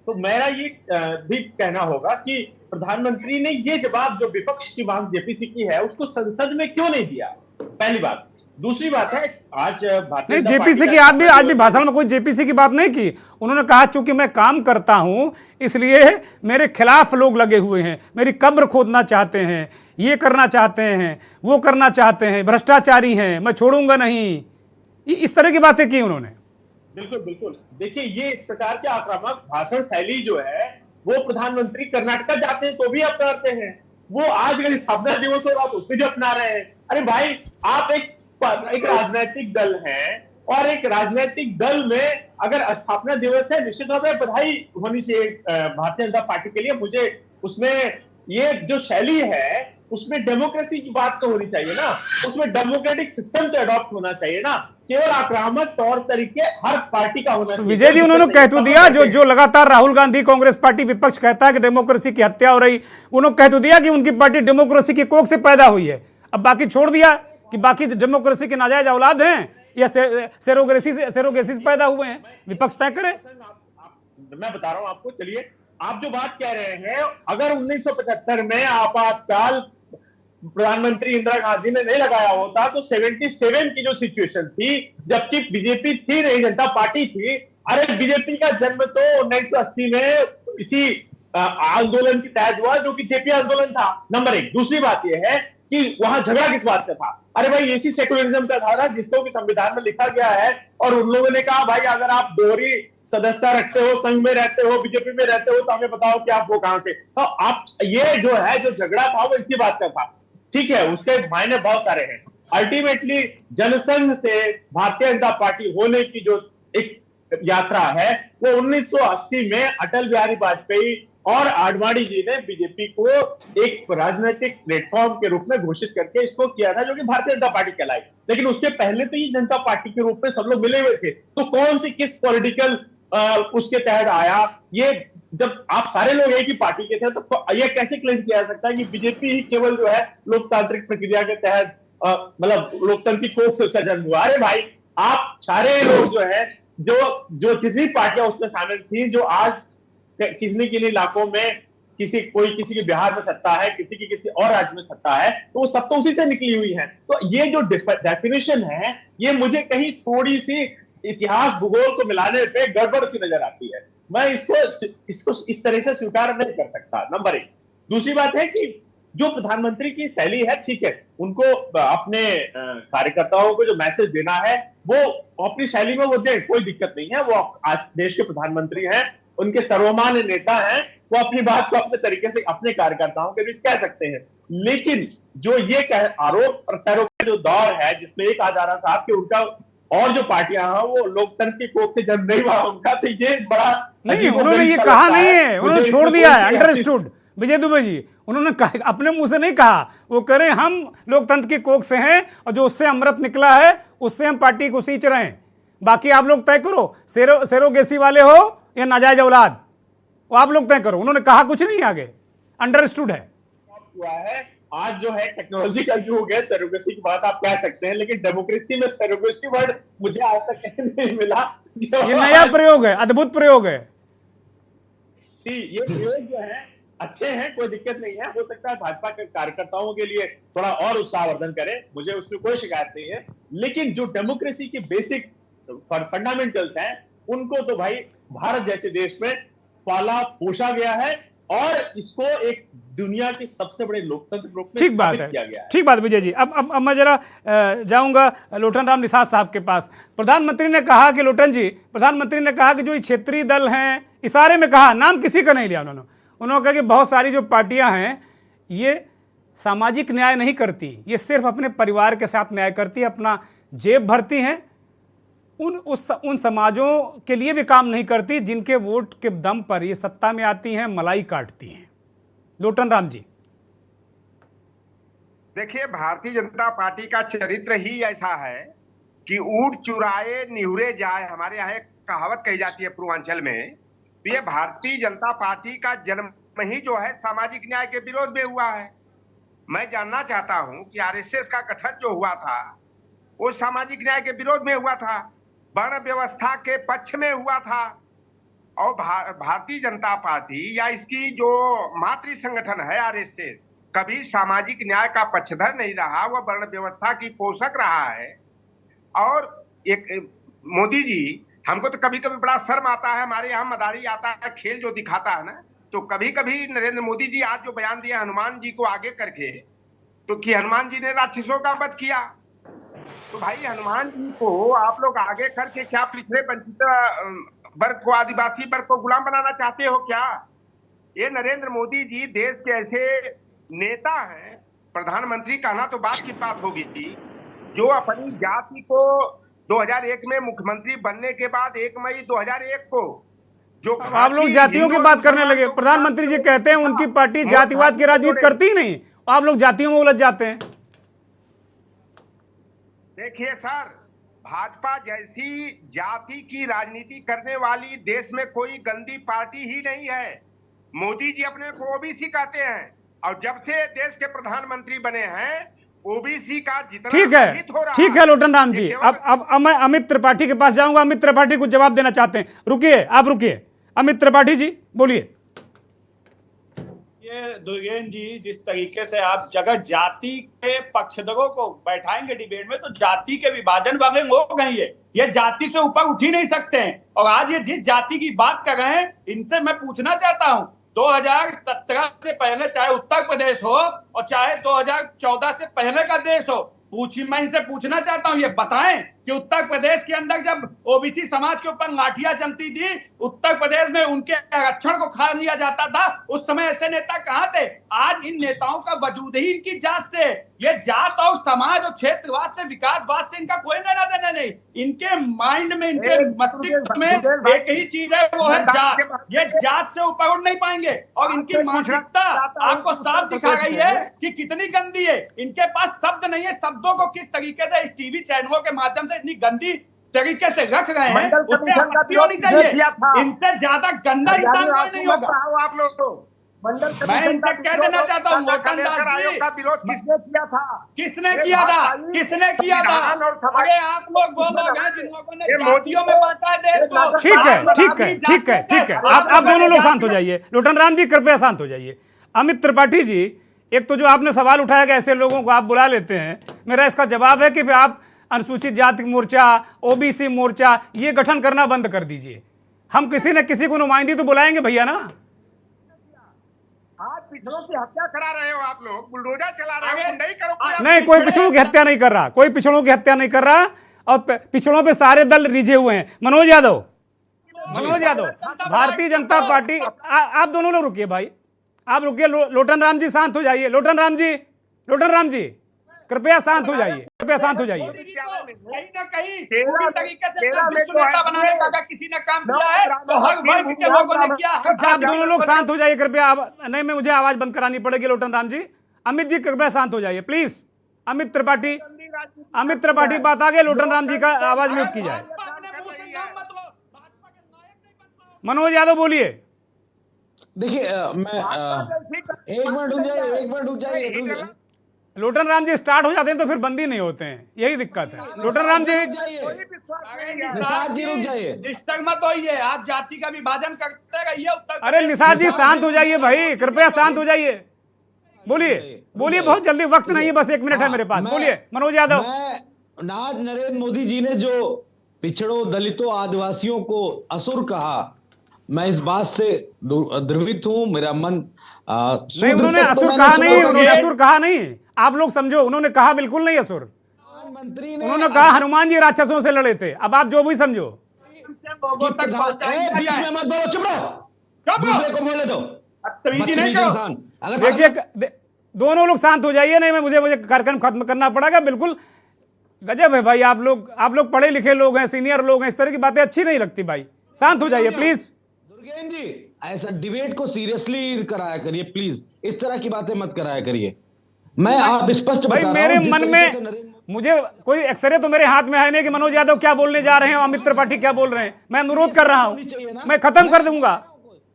तो मेरा ये भी कहना होगा कि प्रधानमंत्री ने ये जवाब जो विपक्ष की मांग जेपीसी की है उसको संसद में क्यों नहीं दिया, पहली बात। दूसरी बात है, आज भारतीय नहीं, जेपीसी की आज भी भाषण में कोई जेपीसी की बात नहीं की। उन्होंने कहा चूंकि मैं काम करता हूं इसलिए मेरे खिलाफ लोग लगे हुए हैं, मेरी कब्र खोदना चाहते हैं, ये करना चाहते हैं, वो करना चाहते हैं, भ्रष्टाचारी हैं, मैं छोड़ूंगा नहीं, इस तरह की बातें की उन्होंने। बिल्कुल बिल्कुल। देखिए ये इस प्रकार के आक्रामक भाषण शैली जो है वो प्रधानमंत्री कर्नाटक जाते हैं तो भी अपनाते हैं, वो आज अगर स्थापना दिवस हो आप उसमें भी अपना रहे हैं। अरे भाई, आप एक राजनीतिक दल हैं और एक राजनीतिक दल में अगर स्थापना दिवस है निश्चित तौर पर बधाई होनी चाहिए भारतीय जनता पार्टी के लिए। मुझे उसमें ये जो शैली है उसमें डेमोक्रेसी की बात तो होनी चाहिए ना, उसमें डेमोक्रेटिक सिस्टम तो अडॉप्ट होना चाहिए ना, केवल आक्रामक तौर तरीके हर पार्टी का होना चाहिए। विजय जी, उन्होंने कह तो दिया जो लगातार राहुल गांधी कांग्रेस पार्टी विपक्ष कहता है कि डेमोक्रेसी की हत्या हो रही, उन्होंने कह तो दिया कि उनकी पार्टी डेमोक्रेसी की कोख से पैदा हुई है। अब बाकी छोड़ दिया कि बाकी डेमोक्रेसी के नाजायज औलाद हैं या सेरोगेसी से पैदा हुए हैं, विपक्ष तय करे। मैं बता रहा हूं आपको, चलिए आप जो बात कह रहे हैं, अगर 1975 में आपातकाल प्रधानमंत्री इंदिरा गांधी ने नहीं लगाया होता तो 77 की जो सिचुएशन थी, जबकि बीजेपी थी नहीं जनता पार्टी थी। अरे बीजेपी का जन्म तो 1980 में इसी आंदोलन के तहत हुआ जो कि जेपी आंदोलन था, नंबर एक। दूसरी बात यह है कि वहां झगड़ा किस बात का था? अरे भाई, इसी सेकुलरिज्म का था जिसको कि संविधान में लिखा गया है, और उन लोगों ने कहा भाई अगर आप दोहरी सदस्यता रखते हो, संघ में रहते हो, बीजेपी में रहते हो, तो हमें बताओ कि आप वो कहां से। तो आप ये जो है जो झगड़ा था वो इसी बात का था, ठीक है, उसके मायने बहुत सारे हैं। अल्टीमेटली जनसंघ से भारतीय जनता पार्टी होने की जो एक यात्रा है वो 1980 में अटल बिहारी वाजपेयी और आडवाणी जी ने बीजेपी को एक राजनीतिक प्लेटफॉर्म के रूप में घोषित करके इसको किया था, जो कि भारतीय जनता पार्टी कहलाई। लेकिन उसके पहले तो ये जनता पार्टी के रूप में सब लोग मिले हुए थे, तो कौन सी किस पॉलिटिकल उसके तहत आया? ये जब आप सारे लोग एक ही पार्टी के थे तो ये कैसे क्लेम किया जा सकता है कि बीजेपी ही केवल जो है लोकतांत्रिक प्रक्रिया के तहत मतलब लोकतंत्र की कोख से उसका जन्म हुआ? अरे भाई, आप सारे लोग जो है जो जितनी पार्टियां उसमें शामिल थी, जो आज किसी किन्हीं इलाकों में किसी के बिहार में सत्ता है, किसी की किसी और राज्य में सत्ता है, तो वो सब तो उसी से निकली हुई है। तो ये जो डेफिनेशन है ये मुझे कहीं थोड़ी सी इतिहास भूगोल को मिलाने पे गड़बड़ सी नजर आती है। मैं इसको इस तरह से स्वीकार नहीं कर सकता, नंबर एक। दूसरी बात है कि जो प्रधानमंत्री की शैली है, ठीक है, उनको अपने कार्यकर्ताओं को जो मैसेज देना है वो अपनी शैली में वो दे, कोई दिक्कत नहीं है। वो आज देश के प्रधानमंत्री हैं, उनके सर्वमान्य नेता हैं, वो अपनी बात को अपने तरीके से अपने कार्यकर्ताओं के बीच कह सकते हैं। लेकिन जो ये आरोप प्रत्यारोप का जो दौर है जिसमें एक कहा जा रहा साहब कि उनका और जो पार्टियां हैं वो लोकतंत्र की कोख से जन्म नहीं हुआ उनका, तो ये बड़ा नहीं, उन्होंने ये कहा नहीं है, उन्होंने छोड़ दिया है, अंडरस्टूड। विजय दुबे जी, उन्होंने अपने मुंह से नहीं कहा, वो कह रहे हैं हम लोकतंत्र की कोख से हैं और जो उससे अमृत निकला है उससे हम पार्टी को सींच रहे हैं। बाकी आप लोग तय करो, सेरोगेसी वाले हो या नाजायज औलाद, वो आप लोग तय करो। उन्होंने कहा कुछ नहीं, आगे अंडरस्टूड है। हुआ है आज जो है टेक्नोलॉजी का युग है, सेरोगेसी की बात आप कह सकते हैं, लेकिन डेमोक्रेसी में सेरोगेसी वर्ड मुझे आज तक कहीं नहीं मिला। ये नया प्रयोग है, अद्भुत प्रयोग है। ये प्रयोग जो है अच्छे हैं, कोई दिक्कत नहीं है। हो सकता है भाजपा के कार्यकर्ताओं के लिए थोड़ा और उत्साहवर्धन करें, मुझे उसमें कोई शिकायत नहीं है। लेकिन जो डेमोक्रेसी की बेसिक फंडामेंटल्स हैं उनको तो भाई भारत जैसे देश में पाला पोषा गया है और इसको एक दुनिया के सबसे बड़े लोकतंत्र रूप में ठीक बात है, किया गया है। ठीक बात विजय जी। अब मैं जरा जाऊंगा लोटन राम निषाद साहब के पास। प्रधानमंत्री ने कहा कि लोटन जी, प्रधानमंत्री ने कहा कि जो क्षेत्रीय दल हैं, इशारे में कहा, नाम किसी का नहीं लिया उन्होंने कहा कि बहुत सारी जो पार्टियां हैं ये सामाजिक न्याय नहीं करती, ये सिर्फ अपने परिवार के साथ न्याय करती है, अपना जेब भरती हैं, उन समाजों के लिए भी काम नहीं करती जिनके वोट के दम पर ये सत्ता में आती हैं, मलाई काटती हैं। लोटन राम जी, देखिए, भारतीय जनता पार्टी का चरित्र ही ऐसा है कि ऊंट चुराए निहुरे जाए, हमारे यहाँ एक कहावत कही जाती है पूर्वांचल में। तो ये भारतीय जनता पार्टी का जन्म ही जो है सामाजिक न्याय के विरोध में हुआ है। मैं जानना चाहता हूं कि आरएसएस का गठन जो हुआ था वो सामाजिक न्याय के विरोध में हुआ था, वर्ण व्यवस्था के पक्ष में हुआ था, और भारतीय जनता पार्टी या इसकी जो मातृ संगठन है आरएसएस कभी सामाजिक न्याय का पक्षधर नहीं रहा, वह वर्ण व्यवस्था की पोषक रहा है। और एक मोदी जी, हमको तो कभी कभी बड़ा शर्म आता है, हमारे यहाँ मदारी आता है खेल जो दिखाता है ना, तो कभी कभी नरेंद्र मोदी जी आज जो बयान दिया हनुमान जी को आगे करके, तो कि हनुमान जी ने राक्षसों का वध किया, तो भाई हनुमान जी को आप लोग आगे करके क्या पिछड़े वंचित वर्ग को, आदिवासी वर्ग को गुलाम बनाना चाहते हो क्या? ये नरेंद्र मोदी जी देश के ऐसे नेता हैं, प्रधानमंत्री कहना तो बात की बात होगी थी, जो अपनी जाति को 2001 में मुख्यमंत्री बनने के बाद 1 मई 2001 को जो आप लोग जातियों की बात करने लगे। प्रधानमंत्री जी कहते हैं उनकी पार्टी जातिवाद की राजनीति करती ही नहीं, आप लोग जातियों में उलझ जाते हैं। देखिए सर, भाजपा जैसी जाति की राजनीति करने वाली देश में कोई गंदी पार्टी ही नहीं है। मोदी जी अपने को ओबीसी कहते हैं, और जब से देश के प्रधानमंत्री बने हैं ओबीसी का जितना ठीक है लोटन राम जी, अब मैं अमित त्रिपाठी के पास जाऊंगा। अमित त्रिपाठी कुछ जवाब देना चाहते हैं, रुकिए, आप रुकिए। अमित त्रिपाठी जी बोलिए। ये दुर्गेन जी, जिस तरीके से आप जगह जाति के पक्षधरों को बैठाएंगे डिबेट में, तो जाति के विभाजन वाले लोग हैं ये जाति से ऊपर उठ ही नहीं सकते हैं। और आज ये जिस जाति की बात कर रहे हैं, इनसे मैं पूछना चाहता हूं, 2017 से पहले चाहे उत्तर प्रदेश हो और चाहे 2014 से पहले का देश हो, मैं इनसे पूछना चाहता हूं, ये बताएं कि उत्तर प्रदेश के अंदर जब ओबीसी समाज के ऊपर लाठियां चलती थी, उत्तर प्रदेश में उनके आरक्षण को खा लिया जाता था, उस समय ऐसे नेता कहां थे? आज इन नेताओं का वजूद ही इनकी जात से, ये जात और समाज और क्षेत्रवाद से, विकासवाद से इनका कोई लेना देना नहीं। इनके माइंड में, इनके मस्तिष्क में एक ही चीज है, वो है जात। ये जात से ऊपर उठ नहीं पाएंगे, और इनकी मानसिकता आपको साफ दिखा रही है कि कितनी गंदी है। इनके पास शब्द नहीं है, शब्दों को किस तरीके से इस टीवी चैनलों के माध्यम से इतनी गंदी तरीके से रख रहे हैं, उससे आपत्ति होनी चाहिए। इनसे ज्यादा गंदा इंसान कोई नहीं होगा। आप लोग तो मैं इनसे कह देना चाहता हूँ, मोहनदास जी किसने किया था? किसने किया था? अरे आप लोग वो लोग हैं जिन लोगों ने जातियों में बांटा है देश को। ठीक है, आप दोनों लोग शांत हो जाइए। लोटन राम जी कृपया शांत हो जाइए। अमित त्रिपाठी जी, एक तो जो आपने सवाल उठाया कि ऐसे लोगों को आप बुला लेते हैं, मेरा इसका जवाब है कि आप अनुसूचित जाति मोर्चा, ओबीसी मोर्चा, ये गठन करना बंद कर दीजिए। हम किसी न किसी को नुमाइंदी तो बुलाएंगे भैया ना। आज पिछड़ों की हत्या करा रहे हो आप लोग, बुलडोजर चला रहे हो, नहीं करो। नहीं, कोई पिछड़ों की हत्या नहीं कर रहा, कोई पिछड़ों की हत्या नहीं कर रहा, और पिछड़ों पे सारे दल रिझे हुए हैं। मनोज यादव, भारतीय जनता पार्टी, आप दोनों लोग रुकिए भाई, आप रुकिए। लोटन राम जी शांत हो जाइए। लोटन राम जी कृपया शांत हो जाइए, कहीं ना कहीं पूरी तरीके से विश्व नेता बनाने का अगर किसी ने काम किया है तो हर वर्ग के लोगों ने किया। आप दोनों लोग शांत हो जाइए कृपया। नहीं, मैं मुझे आवाज बंद करानी पड़ेगी। लोटन राम जी, अमित जी कृपया शांत हो जाइए प्लीज। अमित त्रिपाठी बात आ गई, लोटन राम जी का आवाज म्यूट की जाए। मनोज यादव बोलिए। देखिए, मैं एक मिनट रुक जाइए। लोटन राम जी स्टार्ट हो जाते हैं तो फिर बंदी नहीं होते हैं, यही दिक्कत है। लोटन राम जी रुक जाइए, डिस्टर्ब मत होइए, आप जाति का विभाजन करते रहिए। अरे निषाद जी शांत हो जाइए भाई, कृपया शांत हो जाइए। बोलिए, बहुत जल्दी, वक्त नहीं है, बस 1 मिनट है मेरे पास। बोलिए मनोज यादव। आज नरेंद्र मोदी जी ने जो पिछड़ों, दलितों, आदिवासियों को असुर कहा, मैं इस बात से द्रवित हूं। मेरा मन नहीं, उन्होंने असुर कहा नहीं, आप लोग समझो, उन्होंने कहा बिल्कुल नहीं असुर। प्रधानमंत्री ने उन्होंने कहा हनुमान जी राक्षसों से लड़े थे। अब आप जो भी समझो। देखिए, दोनों लोग शांत हो जाइए। नहीं, मुझे कार्यक्रम खत्म करना पड़ेगा। बिल्कुल गजब है भाई, आप लोग पढ़े लिखे लोग हैं, सीनियर लोग हैं, इस तरह की बातें अच्छी नहीं लगती भाई। शांत हो जाइए प्लीज। दुर्गेन जी, ऐसा डिबेट को सीरियसली कराया करिए प्लीज, इस तरह की बातें मत कराया करिए। मैं आप स्पष्ट भाई, मेरे मन में, मुझे कोई एक्सरे तो मेरे हाथ में है नहीं कि मनोज यादव क्या बोलने जा रहे हैं और अमित त्रिपाठी क्या बोल रहे हैं। मैं अनुरोध कर रहा हूं, मैं खत्म कर दूंगा।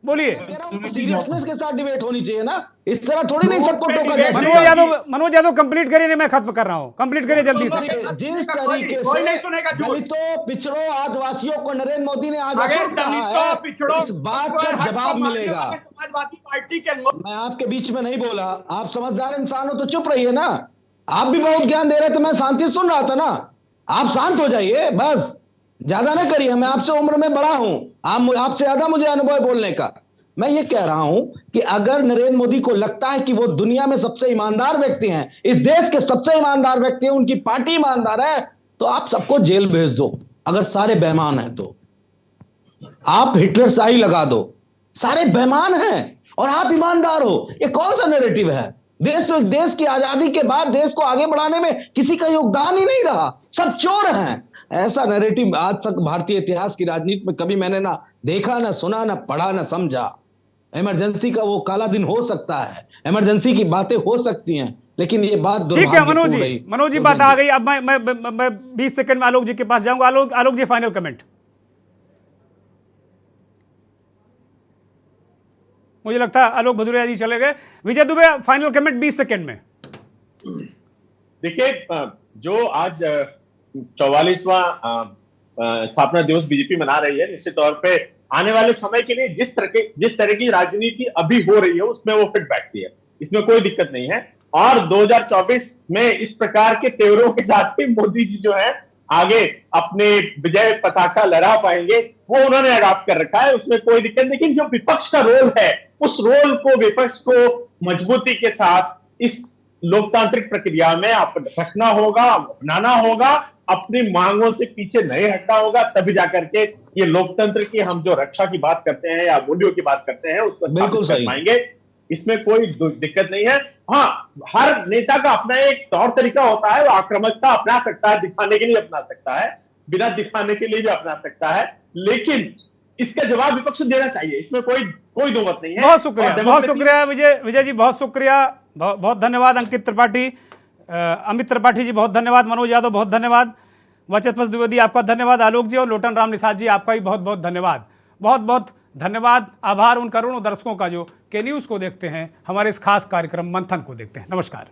बोलिए। सीरियसनेस के साथ डिबेट होनी चाहिए ना, इस तरह थोड़ी नहीं सबको टोका जा मनोज यादव कंप्लीट करिए, नहीं मैं खत्म कर रहा हूं, कंप्लीट करिए जल्दी से। जिस तरीके से दलितों, पिछड़ों, आदिवासियों को नरेंद्र मोदी ने आज इस बात का जवाब मिलेगा। समाजवादी पार्टी के लोग, मैं आपके बीच में नहीं बोला, आप समझदार इंसान हो तो चुप रहिए ना। आप भी बहुत ज्ञान दे रहे थे, मैं शांति सुन रहा था ना। आप शांत हो जाइए बस, ज्यादा ना करिए। मैं आपसे उम्र में बड़ा हूं, आपसे ज्यादा मुझे अनुभव है बोलने का। मैं ये कह रहा हूं कि अगर नरेंद्र मोदी को लगता है कि वो दुनिया में सबसे ईमानदार व्यक्ति हैं, इस देश के सबसे ईमानदार व्यक्ति हैं, उनकी पार्टी ईमानदार है, तो आप सबको जेल भेज दो। अगर सारे बेईमान हैं तो आप हिटलर शाही लगा दो। सारे बेईमान हैं और आप ईमानदार हो, ये कौन सा नैरेटिव है? देश की आजादी के बाद देश को आगे बढ़ाने में किसी का योगदान ही नहीं रहा, सब चोर हैं। ऐसा नैरेटिव आज तक भारतीय इतिहास की राजनीति में कभी मैंने ना देखा, ना सुना, ना पढ़ा, ना समझा। इमरजेंसी का वो काला दिन हो सकता है, इमरजेंसी की बातें हो सकती हैं, लेकिन ये बात ठीक है मनोज जी बात आ गई। अब मैं 20 सेकंड में आलोक जी के पास जाऊंगा। आलोक जी फाइनल कमेंट। मुझे लगता है आलोक भदौरिया जी चले गए। Vijay Dubey final comment 20 second में। देखिए, जो आज 44वां स्थापना दिवस बीजेपी मना रही है, निश्चित तौर पे आने वाले समय के लिए जिस तरह की राजनीति अभी हो रही है उसमें वो फिट बैठती है, इसमें कोई दिक्कत नहीं है। और 2024 में इस प्रकार के तेवरों के साथ ही मोदी जी जो है आगे अपने विजय पताका लहरा पाएंगे, वो उन्होंने अडॉप्ट कर रखा है, उसमें कोई दिक्कत। लेकिन जो विपक्ष का रोल है, उस रोल को विपक्ष को मजबूती के साथ इस लोकतांत्रिक प्रक्रिया में रखना होगा, अपनाना होगा, अपनी मांगों से पीछे नहीं हटना होगा, तभी जाकर के ये लोकतंत्र की हम जो रक्षा की बात करते हैं या मूल्यों की बात करते हैं उसको स्थापित कर पाएंगे। इसमें कोई दिक्कत नहीं है। हाँ, हर नेता का अपना एक तौर तरीका होता है, वो आक्रामकता अपना सकता है, दिखाने के लिए अपना सकता है, बिना दिखाने के लिए भी अपना सकता है, लेकिन इसका जवाब विपक्ष को देना चाहिए, इसमें कोई दो मत नहीं है। बहुत शुक्रिया विजय जी, बहुत शुक्रिया, बहुत धन्यवाद। अंकित त्रिपाठी, अमित त्रिपाठी जी बहुत धन्यवाद, मनोज यादव बहुत धन्यवाद, वचनपत द्विवेदी आपका धन्यवाद, आलोक जी और लोटन राम निषाद जी आपका भी बहुत बहुत धन्यवाद। बहुत बहुत धन्यवाद, आभार उन करोड़ों दर्शकों का जो के न्यूज़ को देखते हैं, हमारे इस खास कार्यक्रम मंथन को देखते हैं। नमस्कार।